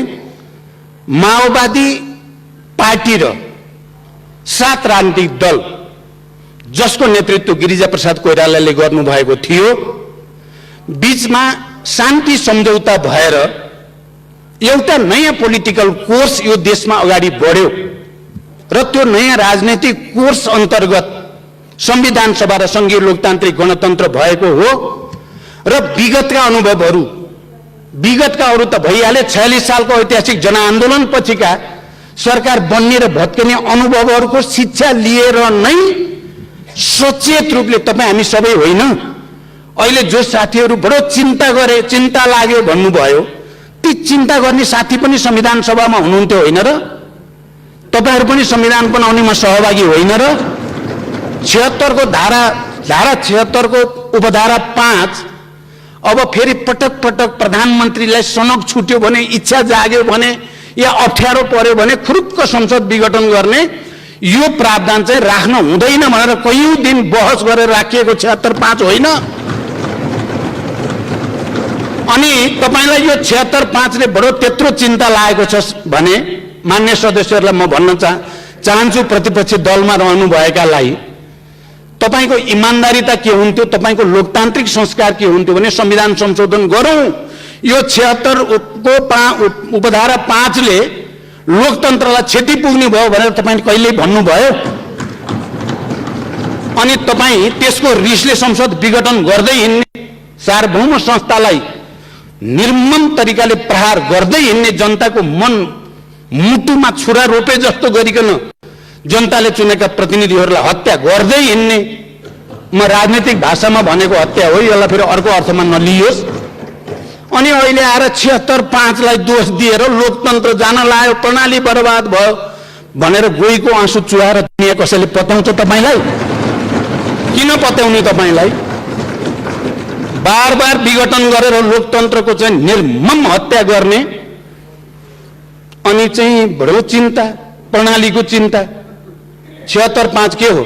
माओवादी पार्टी र 7 राजनीतिक दल जसको नेतृत्व गिरिजाप्रसाद कोइरालाले गर्नुभएको थियो, बीचमा शान्ति सम्झौता भएर एउटा नयाँ पोलिटिकल कोर्स यो देशमा अगाडि बढ्यो र त्यो नयाँ राजनैतिक कोर्स अन्तर्गत संविधान सभा र संघीय लोकतान्त्रिक गणतन्त्र भएको हो। र विगतका अरू त भइहाले। 46 सालको ऐतिहासिक जनआन्दोलन पछिका सरकार बन्ने र भत्किने अनुभवहरूको शिक्षा लिएर नै सचेत रूपले तपाईँ हामी सबै होइन, अहिले जो साथीहरू बडो चिन्ता लाग्यो भन्नुभयो, ती चिन्ता गर्ने साथी पनि संविधान सभामा हुनुहुन्थ्यो होइन र? तपाईहरू पनि संविधान बनाउनेमा सहभागी होइन र? 76 को धारा 76 को उपधारा 5 अब फेरि पटक पटक प्रधानमन्त्रीलाई सनक छुट्यो भने, इच्छा जाग्यो भने या अप्ठ्यारो पर्यो भने खुरुक्क संसद विघटन गर्ने यो प्रावधान चाहिँ राख्न हुँदैन भनेर कयौं दिन बहस गरेर राखिएको 76(5) होइन। अनि तपाईलाई यो 76(5) ले बडो त्यत्रो चिन्ता लागेको छ भने मान्य सदस्यहरूलाई म भन्न चाहन्छु, प्रतिपक्षी दलमा रहनुभएकालाई तपाईको इमानदारीता के हुन्थ्यो, तपाईको लोकतान्त्रिक संस्कार के हुन्थ्यो भने संविधान संशोधन गरौं। यो 76 को उपधारा 5 ले लोकतन्त्रलाई क्षति पुग्ने भयो भनेर तपाईले कहिल्यै भन्नुभयो? अनि तपाई त्यसको रिसले संसद विघटन गर्दै हिँड्ने, सार्वभौम संस्थालाई निर्मम तरिकाले प्रहार गर्दै हिँड्ने, जनताको मन मुटुमा छुरा रोपे जस्तो गरिकन जनताले चुनेका प्रतिनिधिहरूलाई हत्या गर्दै हिँड्ने, म राजनीतिक भाषामा भनेको हत्या हो, यसलाई फेरि अर्को अर्थमा नलियोस्। अनि अहिले आएर 76(5) लाई दोष दिएर लोकतन्त्र जान लाग्यो, प्रणाली बर्बाद भयो भनेर गोहीको आँसु चुहाएर दुनिया कसैले पताउँछ तपाईलाई? किन पत्याउने तपाईलाई? बार बार विघटन गरेर लोकतन्त्रको चाहिँ निर्मम हत्या गर्ने अनि चाहिँ बडो चिन्ता, प्रणालीको चिन्ता। 76(5) के हो?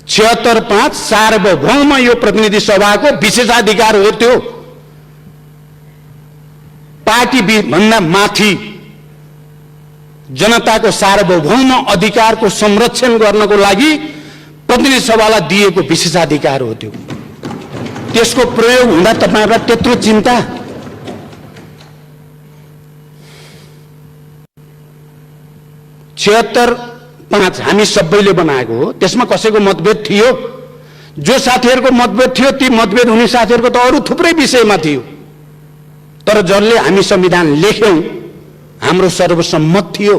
76(5) सार्वभौम यो प्रतिनिधि सभाको विशेषाधिकार हो। त्यो पार्टी भन्दा माथि जनताको सार्वभौम अधिकारको संरक्षण गर्नको लागि प्रतिनिधि सभालाई दिएको विशेषाधिकार हो। त्यो त्यसको प्रयोग हुँदा तपाईहरुलाई त्यत्रो चिन्ता? 76-5 हामी सबैले बनाएको हो। त्यसमा कसैको मतभेद थियो? जो साथीहरुको मतभेद थियो ती मतभेद हुने साथीहरुको त अरु थुप्रै विषयमा थियो, तर जसले हामी संविधान लेख्यौं हाम्रो सर्वसम्मत थियो।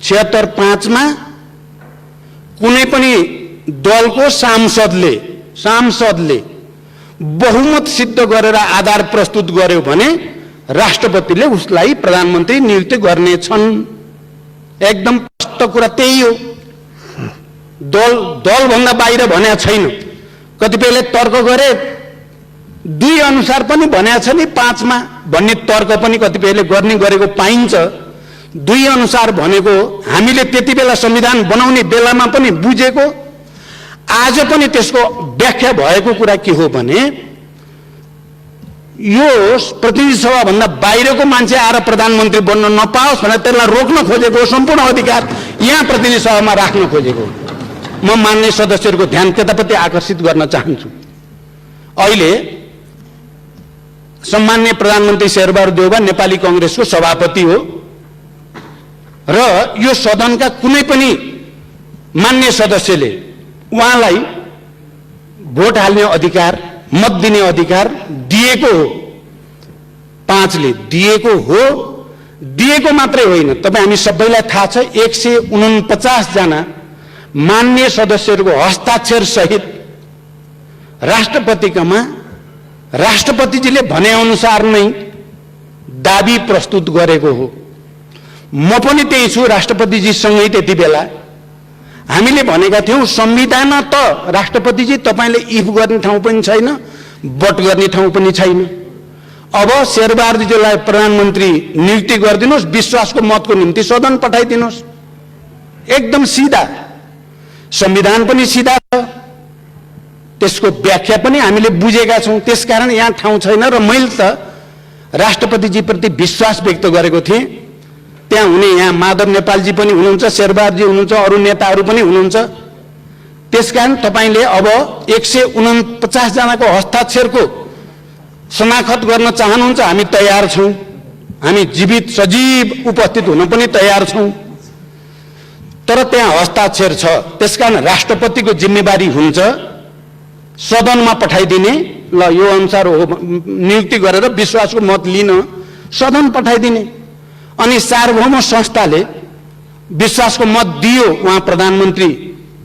76-5 मा कुनै पनि दलको सांसदले बहुमत सिद्ध गरेर आधार प्रस्तुत गर्यो भने राष्ट्रपतिले उसलाई प्रधानमन्त्री नियुक्त गर्नेछन्। एकदम स्पष्ट कुरा त्यही हो। दल भन्दा बाहिर भनेको छैन। कतिपयले तर्क गरे 2 अनुसार पनि भनेको छ नि 5 मा भन्ने तर्क पनि कतिपयले गर्ने गरेको पाइन्छ। 2 अनुसार भनेको हामीले त्यति बेला संविधान बनाउने बेलामा पनि बुझेको, आज पनि त्यसको व्याख्या भएको कुरा के हो भने यो प्रतिनिधि सभा भन्दा बाहिरको मान्छे आएर प्रधानमन्त्री बन्न नपाओस् भनेर त्यसलाई रोक्न खोजेको सम्पूर्ण अधिकार यहाँ प्रतिनिधि सभामा राख्न खोजेको। म मान्य सदस्यहरूको ध्यान त्यतापट्टि आकर्षित गर्न चाहन्छु। अहिले सम्माननीय प्रधानमन्त्री शेरबहादुर देउवा नेपाली कांग्रेसको सभापति हो र यो सदनका कुनै पनि मान्य सदस्यले उहाँलाई भोट हाल्ने अधिकार, मत दिने अधिकार दिएको हो। 5 ले दिएको हो। दिएको मात्रै होइन, तपाई हामी सबैलाई थाहा छ 149 जना मान्य सदस्यहरूको हस्ताक्षर सहित राष्ट्रपतिकामा राष्ट्रपतिजीले भने अनुसार नै दाबी प्रस्तुत गरेको हो। म पनि त्यही छु राष्ट्रपतिजीसँगै। त्यति बेला हामीले भनेका थियौं संविधान त राष्ट्रपतिजी तपाईले इफ गर्ने ठाउँ पनि छैन, बट गर्ने ठाउँ पनि छैन। अब शेरबहादुरजीलाई प्रधानमन्त्री नियुक्ति गरिदिनुस्, विश्वासको मतको निम्ति सदन पठाइदिनुस्। एकदम सिधा। संविधान पनि सिधा छ, त्यसको व्याख्या पनि हामीले बुझेका छौं। त्यसकारण यहाँ ठाउँ छैन र मैले त राष्ट्रपतिजी प्रति विश्वास व्यक्त गरेको थिएँ। त्यहाँ हुने यहाँ माधव नेपालजी पनि हुनुहुन्छ, शेरबहादुरजी हुनुहुन्छ, अरु नेताहरू पनि हुनुहुन्छ। त्यसकारण तपाईले अब 149 जनाको हस्ताक्षरको शनाखत गर्न चाहनुहुन्छ, हामी तयार छौं। हामी जीवित सजीव उपस्थित हुन पनि तयार छौं। तर त्यहाँ हस्ताक्षर छ, त्यसकारण राष्ट्रपतिको जिम्मेवारी हुन्छ सदनमा पठाइदिने। ल यो अनुसार हो नियुक्ति गरेर विश्वासको मत लिन सदन पठाइदिने। अनि सार्वभौम संस्थाले विश्वासको मत दियो, उहाँ प्रधानमन्त्री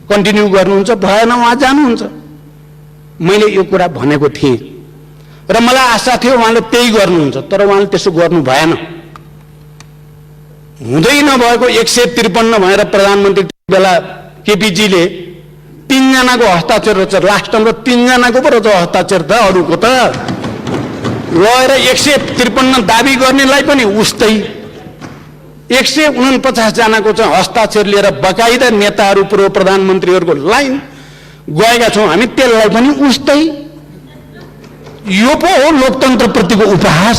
कन्टिन्यू गर्नुहुन्छ, भएन उहाँ जानुहुन्छ। मैले यो कुरा भनेको थिएँ र मलाई आशा थियो उहाँले त्यही गर्नुहुन्छ, तर उहाँले त्यसो गर्नु भएन। हुँदै नभएको 153 भएर प्रधानमन्त्री बेला केपीजीले 3 जनाको हस्ताक्षर रहेछ। लास्ट टाइम 3 जनाको पो रहेछ हस्ताक्षर त, अरूको त लगेर 153 दाबी गर्नेलाई पनि उस्तै 149 जनाको चाहिँ हस्ताक्षर लिएर बकाइदा नेताहरू पूर्व प्रधानमन्त्रीहरूको लाइन गएका छौं हामी, त्यसलाई पनि उस्तै। यो पो हो लोकतन्त्र प्रतिको उपहास।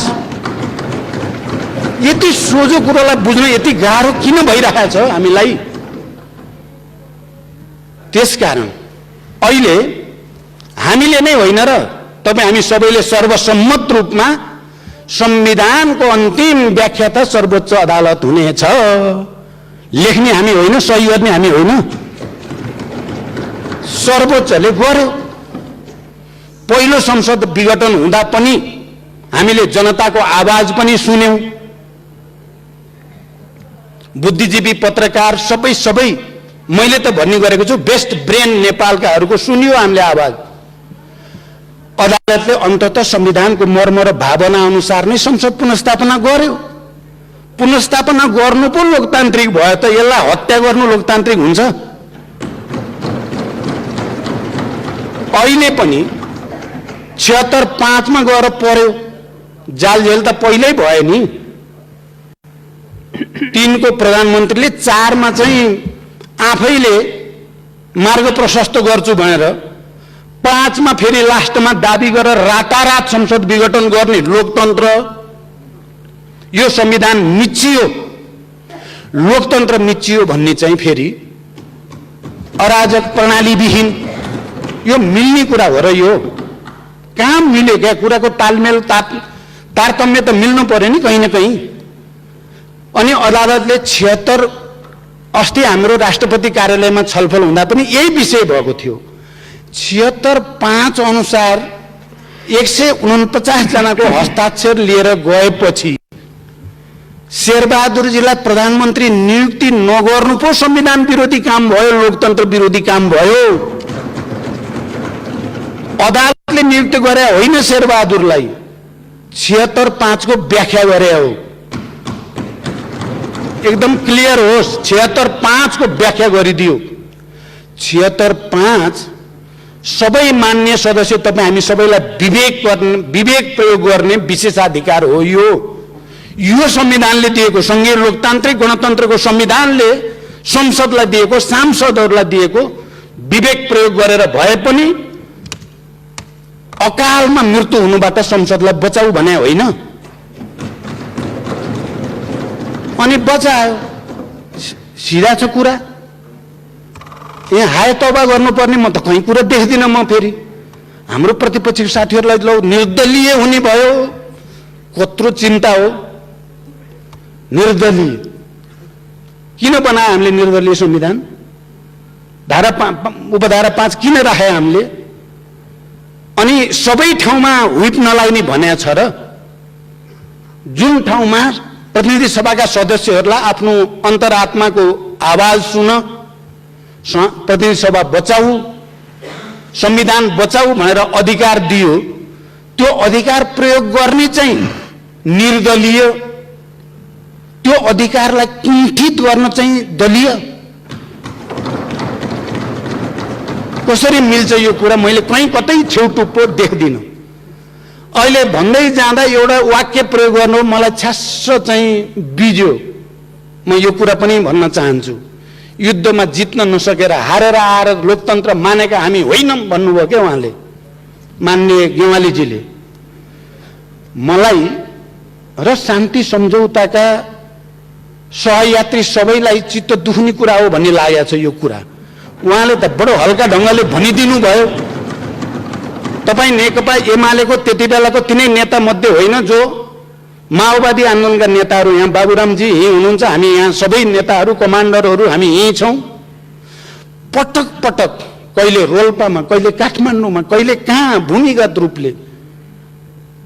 यति सोझो कुरालाई बुझ्न यति गाह्रो किन भइरहेको छ हामीलाई? त्यसकारण अहिले हामीले नै होइन र तपाई हामी सबैले सर्वसम्मत रूपमा संविधानको अन्तिम व्याख्या त सर्वोच्च अदालत हुनेछ। लेख्ने हामी होइन, सही गर्ने हामी होइन, सर्वोच्चले गर्यो। पहिलो संसद विघटन हुँदा पनि हामीले जनताको आवाज पनि सुन्यौं। बुद्धिजीवी, पत्रकार सबै मैले त भन्ने गरेको छु, बेस्ट ब्रेन नेपालकाहरूको सुनियो हामीले आवाज। अदालतले अन्ततः संविधानको मर्म र भावना अनुसार नै संसद पुनर्स्थापना गर्यो। पुनर्स्थापना गर्नु पो लोकतान्त्रिक भयो त यसलाई हत्या गर्नु लोकतान्त्रिक हुन्छ? अहिले पनि 76-5 मा गएर पर्यो। जालझेल त पहिल्यै भयो नि। 3 को प्रधानमन्त्रीले 4 मा चाहिँ आफैले मार्ग प्रशस्त गर्छु भनेर 5 मा फेरि लास्टमा दाबी गरेर रातारात संसद विघटन गर्ने लोकतन्त्र। यो संविधान मिचियो। लोकतन्त्र मिचियो भन्ने चाहिँ फेरि अराजक प्रणालीविहीन, यो मिल्ने कुरा हो र यो कहाँ मिल्यो क्या? कुराको तालमेल तारतम्य त मिल्नु पर्यो नि कहीँ न कहीँ। अनि अदालतले 76 अस्ति हाम्रो राष्ट्रपति कार्यालयमा छलफल हुँदा पनि यही विषय भएको थियो। 76(5) अनुसार 149 जनाको हस्ताक्षर लिएर गएपछि शेरबहादुरजीलाई प्रधानमन्त्री नियुक्ति नगर्नु पो संविधान विरोधी काम भयो, लोकतन्त्र विरोधी काम भयो। अदालतले नियुक्ति गरे होइन शेरबहादुरलाई, 76(5) को व्याख्या गरे हो। एकदम क्लियर होस्, 76(5) को व्याख्या गरिदियो। 76(5) सबै मान्य सदस्य, तपाईँ हामी सबैलाई विवेक प्रयोग गर्ने विशेषाधिकार हो। यो संविधानले दिएको, संघीय लोकतान्त्रिक गणतन्त्रको संविधानले संसदलाई दिएको, सांसदहरूलाई दिएको विवेक प्रयोग गरेर भए पनि अकालमा मृत्यु हुनुबाट संसदलाई बचाऊ भने होइन। अनि बचायो, सिधा छ कुरा। यहाँ हाय तौबा गर्नुपर्ने म त कहीँ कुरा देख्दिनँ। म फेरि हाम्रो प्रतिपक्षी साथीहरूलाई ल निर्दलीय हुने भयो, कत्रो चिन्ता हो। निर्दलीय किन बनायो हामीले? निर्दलीय संविधान उपधारा 5 किन राखे हामीले? अनि सबै ठाउँमा हुइप नलाग्ने भन्या छ र? जुन ठाउँमा प्रतिनिधि सभाका सदस्यहरूलाई आफ्नो अन्तरात्माको आवाज सुन, प्रतिनिधि सभा बचाऊ, संविधान बचाऊ भनेर अधिकार दियो, त्यो अधिकार प्रयोग गर्ने चाहिँ निर्दलीय, त्यो अधिकारलाई कुण्ठित गर्न चाहिँ दलीय। कसरी मिल्छ यो कुरा? मैले कहीँ कतै छेउटुप्पो देख्दिनँ। अहिले भन्दै जाँदा एउटा वाक्य प्रयोग गर्नु मलाई छ्यास्स चाहिँ बिज्यो। म यो कुरा पनि भन्न चाहन्छु, युद्धमा जित्न नसकेर हारेर आएर लोकतन्त्र मानेका हामी होइनौँ भन्नुभयो क्या उहाँले, मान्य गेवालीजीले। मलाई र शान्ति सम्झौताका सहयात्री सबैलाई चित्त दुख्ने कुरा हो भन्ने लागेको छ यो कुरा। उहाँले त बडो हल्का ढङ्गले भनिदिनु भयो। तपाईँ नेकपा एमालेको त्यति बेलाको तिनै नेता मध्ये होइन जो माओवादी आन्दोलनका नेताहरू, यहाँ बाबुरामजी यहीँ हुनुहुन्छ, हामी यहाँ सबै नेताहरू कमान्डरहरू हामी यहीँ छौँ। पटक पटक कहिले रोल्पामा, कहिले काठमाडौँमा, कहिले कहाँ भूमिगत रूपले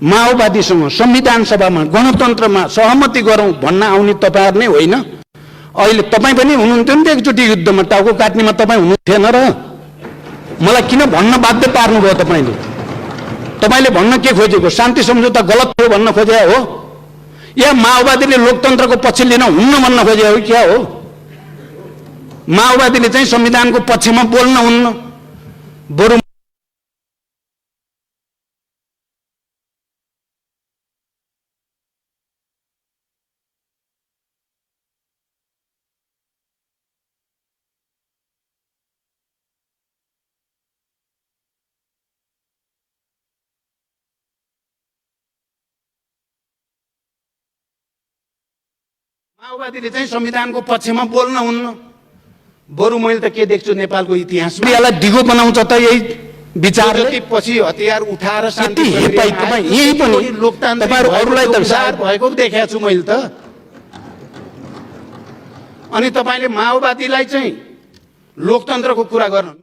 माओवादीसँग संविधान सभामा गणतन्त्रमा सहमति गरौँ भन्न आउने तपाईँहरू नै होइन? अहिले तपाईँ पनि हुनुहुन्थ्यो नि त एकचोटि युद्धमा, टाउको काट्नेमा तपाईँ हुनुहुन्थेन र? मलाई किन भन्न बाध्य पार्नुभयो तपाईँले? तपाईँले भन्न के खोजेको? शान्ति सम्झौता गलत थियो भन्न खोजे हो या माओवादीले लोकतन्त्रको पक्ष लिन हुन्न भन्न खोजे हो? क्या हो? माओवादीले चाहिँ संविधानको पक्षमा बोल्न हुन्न, बरु माओवादीले चाहिँ संविधानको पक्षमा बोल्न हुन्न, बरु मैले त के देख्छु नेपालको इतिहासमा यसलाई दिगो बनाउँछ त यही विचारले। पछि हतियार उठाएर शान्ति यही पनि लोकतान्त्रिकहरूलाई त विचार भएको देखेको छु मैले त। अनि तपाईँले माओवादीलाई चाहिँ लोकतन्त्रको कुरा गर्नु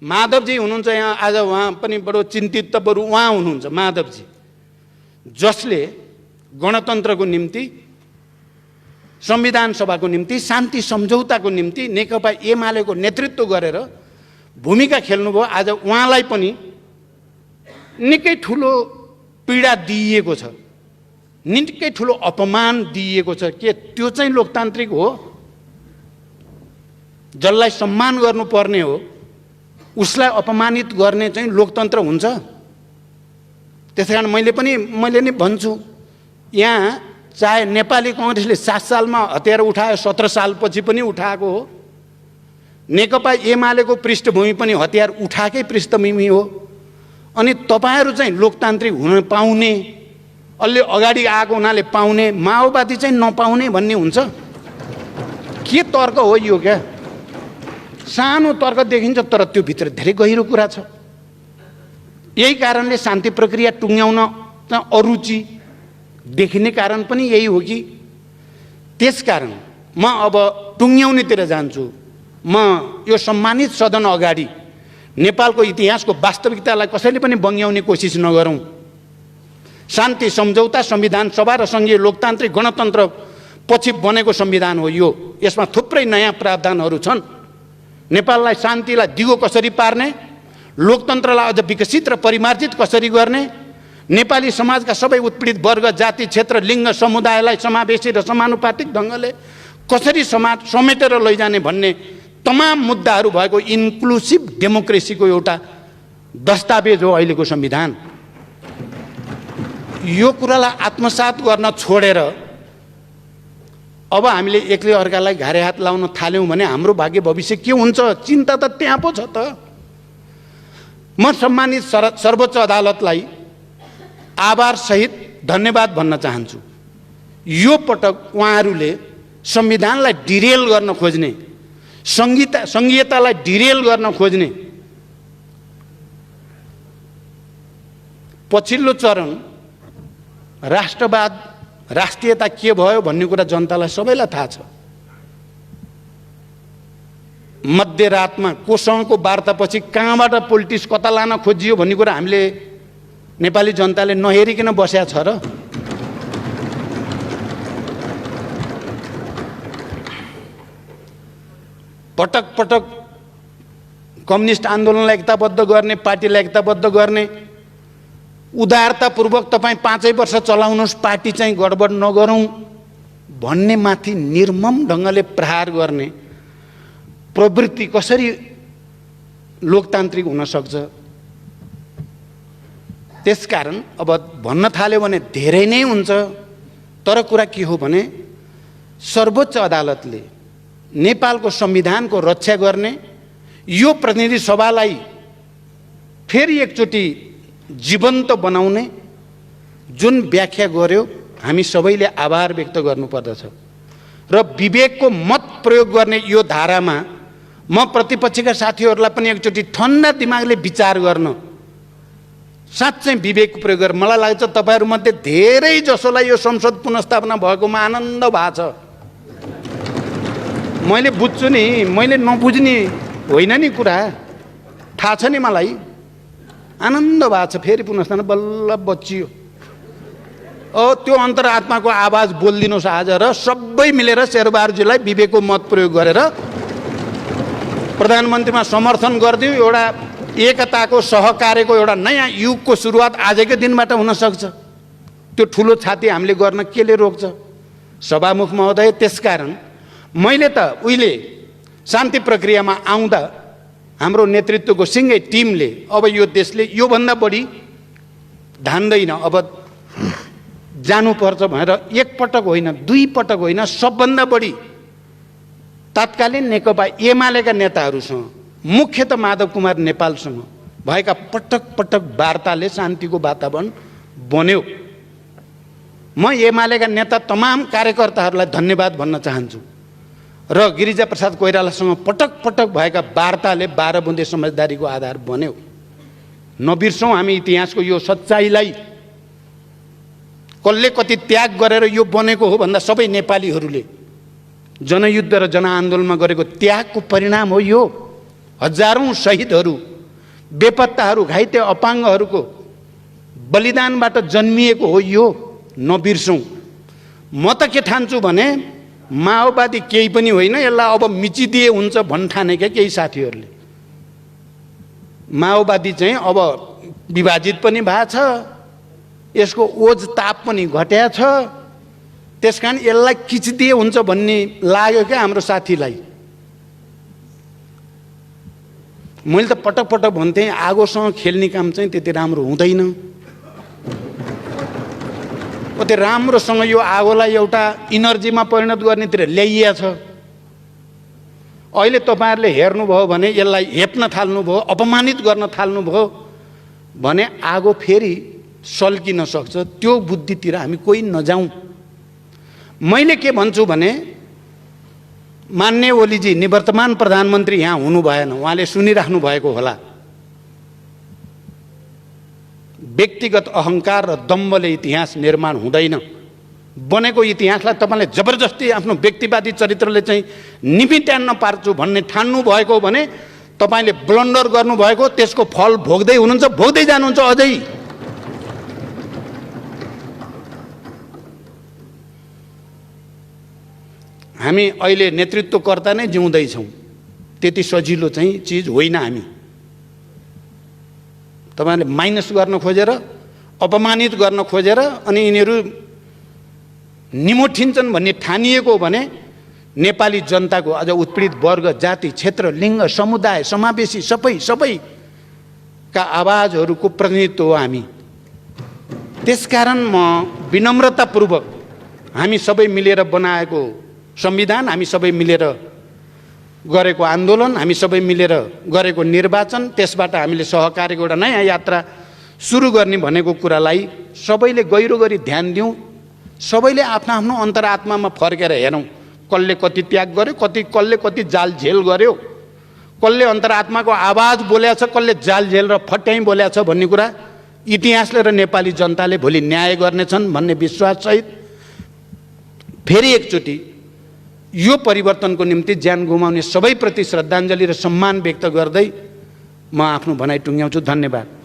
माधवजी हुनुहुन्छ यहाँ आज, उहाँ पनि बडो चिन्तित त बरु उहाँ हुनुहुन्छ माधवजी, जसले गणतन्त्रको निम्ति, संविधान सभाको निम्ति, शान्ति सम्झौताको निम्ति नेकपा एमालेको नेतृत्व गरेर भूमिका खेल्नुभयो। आज उहाँलाई पनि निकै ठुलो पीडा दिइएको छ, निकै ठुलो अपमान दिइएको छ। के त्यो चाहिँ लोकतान्त्रिक हो? जसलाई सम्मान गर्नुपर्ने हो उसलाई अपमानित गर्ने चाहिँ लोकतन्त्र हुन्छ? त्यसैकारण मैले नि भन्छु, यहाँ चाहे नेपाली कांग्रेसले 7 सालमा हतियार उठायो, 17 सालपछि पनि उठाएको हो। नेकपा एमालेको पृष्ठभूमि पनि हतियार उठाएकै पृष्ठभूमि हो। अनि तपाईहरू चाहिँ लोकतान्त्रिक हुन पाउने, अलि अगाडि आएको हुनाले पाउने, माओवादी चाहिँ नपाउने भन्ने हुन्छ? के तर्क हो यो? क्या सानो तर्क देखिन्छ, तर त्यो भित्र धेरै गहिरो कुरा छ। यही कारणले शान्ति प्रक्रिया टुङ्ग्याउन अरुचि देखिने कारण पनि यही हो कि त्यसकारण म अब टुङ्ग्याउनेतिर जान्छु। म यो सम्मानित सदन अगाडि नेपालको इतिहासको वास्तविकतालाई कसैले पनि बङ्ग्याउने कोसिस नगरौँ। शान्ति सम्झौता संविधान सभा र सङ्घीय लोकतान्त्रिक गणतन्त्र पछि बनेको संविधान हो यो। यसमा थुप्रै नयाँ प्रावधानहरू छन्। नेपाललाई शान्तिलाई दिगो कसरी पार्ने, लोकतन्त्रलाई अझ विकसित र परिमार्जित कसरी गर्ने, नेपाली समाजका सबै उत्पीडित वर्ग, जाति, क्षेत्र, लिङ्ग, समुदायलाई समावेशी र समानुपातिक ढङ्गले कसरी समेटेर लैजाने भन्ने तमाम मुद्दाहरू भएको इन्क्लुसिभ डेमोक्रेसीको एउटा दस्तावेज हो अहिलेको संविधान। यो कुरालाई आत्मसात गर्न छोडेर अब हामीले एकले अर्कालाई घारे हात लाउन थाल्यौँ भने हाम्रो भाग्य भविष्य के हुन्छ? चिन्ता त त्यहाँ पो छ त। म सम्मानित सर्वोच्च अदालतलाई आभार सहित धन्यवाद भन्न चाहन्छु। यो पटक उहाँहरूले संविधानलाई डिरेल गर्न खोज्ने, संघीयतालाई डिरेल गर्न खोज्ने पछिल्लो चरण राष्ट्रवाद, राष्ट्रियता के भयो भन्ने कुरा जनतालाई सबैलाई थाहा छ। मध्यरातमा कोसँगको वार्तापछि कहाँबाट पोलिटिक्स कता लान खोजियो भन्ने कुरा हामीले नेपाली जनताले नहेरिकन बसेको छ र? पटक पटक कम्युनिस्ट आन्दोलनलाई एकताबद्ध गर्ने, पार्टीलाई एकताबद्ध गर्ने, उदारतापूर्वक तपाईँ 5 वर्ष चलाउनुहोस्, पार्टी चाहिँ गडबड नगरौँ भन्ने माथि निर्मम ढङ्गले प्रहार गर्ने प्रवृत्ति कसरी लोकतान्त्रिक हुन सक्छ? त्यसकारण अब भन्न थाल्यो भने धेरै नै हुन्छ। तर कुरा के हो भने सर्वोच्च अदालतले नेपालको संविधानको रक्षा गर्ने, यो प्रतिनिधि सभालाई फेरि एकचोटि जीवन्त बनाउने जुन व्याख्या गर्यो, हामी सबैले आभार व्यक्त गर्नुपर्दछ। र विवेकको मत प्रयोग गर्ने यो धारामा म प्रतिपक्षका साथीहरूलाई पनि एकचोटि ठन्डा दिमागले विचार गर्न, साँच्चै विवेकको प्रयोग गरेर, मलाई लाग्छ तपाईँहरूमध्ये धेरै जसोलाई यो संसद पुनर्स्थापना भएकोमा आनन्द भएको छ। मैले बुझ्छु नि, मैले नबुझ्ने होइन नि कुरा, थाहा छ नि मलाई। आनन्द भएको छ, फेरि पुनर्स्थापना बल्ल बचियो। त्यो अन्तरात्माको आवाज बोलिदिनुहोस् आज, र सबै मिलेर शेरबहादुरजीलाई विवेकको मत प्रयोग गरेर प्रधानमन्त्रीमा समर्थन गरिदिउँ। एउटा एकताको, सहकार्यको एउटा नयाँ युगको सुरुवात आजकै दिनबाट हुन सक्छ। त्यो ठुलो छाती हामीले गर्न केले रोक्छ? सभामुख महोदय, त्यसकारण मैले त उहिले शान्ति प्रक्रियामा आउँदा हाम्रो नेतृत्वको सिङ्गै टिमले अब यो देशले योभन्दा बढी धान्दैन, अब जानुपर्छ भनेर एकपटक होइन, 2 पटक होइन, सबभन्दा बढी तत्कालीन नेकपा एमालेका नेताहरूसँग, मुख्यतः माधव कुमार नेपालसँग भएका पटक पटक वार्ताले शान्तिको वातावरण बन्यो। म एमालेका नेता तमाम कार्यकर्ताहरूलाई धन्यवाद भन्न चाहन्छु। र गिरिजा प्रसाद कोइरालासँग पटक पटक भएका वार्ताले 12 बुँदे समझदारीको आधार बन्यो। नबिर्सौँ हामी इतिहासको यो सच्चाइलाई। कसले कति त्याग गरेर यो बनेको हो भन्दा सबै नेपालीहरूले जनयुद्ध र जनआन्दोलनमा गरेको त्यागको परिणाम हो यो। हजारौं शहीदहरू, बेपत्ताहरू, घाइते अपाङ्गहरूको बलिदानबाट जन्मिएको हो यो, नबिर्सौँ। म त के ठान्छु भने माओवादी केही पनि होइन, यसलाई अब मिचिदिए हुन्छ भन्ठानेका केही साथीहरूले। माओवादी चाहिँ अब विभाजित पनि भएको छ, यसको ओज ताप पनि घट्या छ, त्यसकारण यसलाई किचिदिए हुन्छ भन्ने लाग्यो क्या हाम्रो साथीलाई। मैले त पटक पटक भन्थेँ आगोसँग खेल्ने काम चाहिँ त्यति राम्रो हुँदैन। त्यो राम्रोसँग यो आगोलाई एउटा इनर्जीमा परिणत गर्नेतिर ल्याइएको छ। अहिले तपाईँहरूले हेर्नुभयो भने यसलाई हेप्न थाल्नुभयो, अपमानित गर्न थाल्नुभयो भने आगो फेरि सल्किन सक्छ। त्यो बुद्धितिर हामी कोही नजाउँ। मैले के भन्छु भने मान्य ओलीजी निवर्तमान प्रधानमन्त्री यहाँ हुनु भएन, उहाँले सुनिराख्नु भएको होला। व्यक्तिगत अहङ्कार र दम्बले इतिहास निर्माण हुँदैन। बनेको इतिहासलाई तपाईँले जबरजस्ती आफ्नो व्यक्तिवादी चरित्रले चाहिँ निमिट्यान्न पार्छु भन्ने ठान्नु भएको भने तपाईँले ब्लन्डर गर्नुभएको, त्यसको फल भोग्दै हुनुहुन्छ, भोग्दै जानुहुन्छ अझै। हामी अहिले नेतृत्वकर्ता नै जिउँदैछौँ, त्यति सजिलो चाहिँ चिज होइन। हामी तपाईँले माइनस गर्न खोजेर, अपमानित गर्न खोजेर अनि यिनीहरू निमोठिन्छन् भन्ने ठानिएको भने नेपाली जनताको अझ उत्पीडित वर्ग, जाति, क्षेत्र, लिङ्ग, समुदाय, समावेशी सबैका आवाजहरूको प्रतिनिधित्व हो हामी। त्यसकारण म विनम्रतापूर्वक हामी सबै मिलेर बनाएको संविधान, हामी सबै मिलेर गरेको आन्दोलन, हामी सबै मिलेर गरेको निर्वाचन, त्यसबाट हामीले सहकार्यको एउटा नयाँ यात्रा सुरु गर्ने भनेको कुरालाई सबैले गहिरो गरी ध्यान दिउँ। सबैले आफ्नो आफ्नो अन्तरात्मामा फर्केर हेरौँ, कसले कति त्याग गर्यो, कसले कति जाल झेल गर्यो, कसले अन्तरात्माको आवाज बोलेको छ, कसले जाल झेल र फट्याइ बोलेको छ भन्ने कुरा इतिहासले र नेपाली जनताले भोलि न्याय गर्नेछन् भन्ने विश्वाससहित फेरि एकचोटि यो परिवर्तनको निम्ति ज्यान गुमाउने सबैप्रति श्रद्धाञ्जली र सम्मान व्यक्त गर्दै म आफ्नो भनाइ टुङ्ग्याउँछु। धन्यवाद।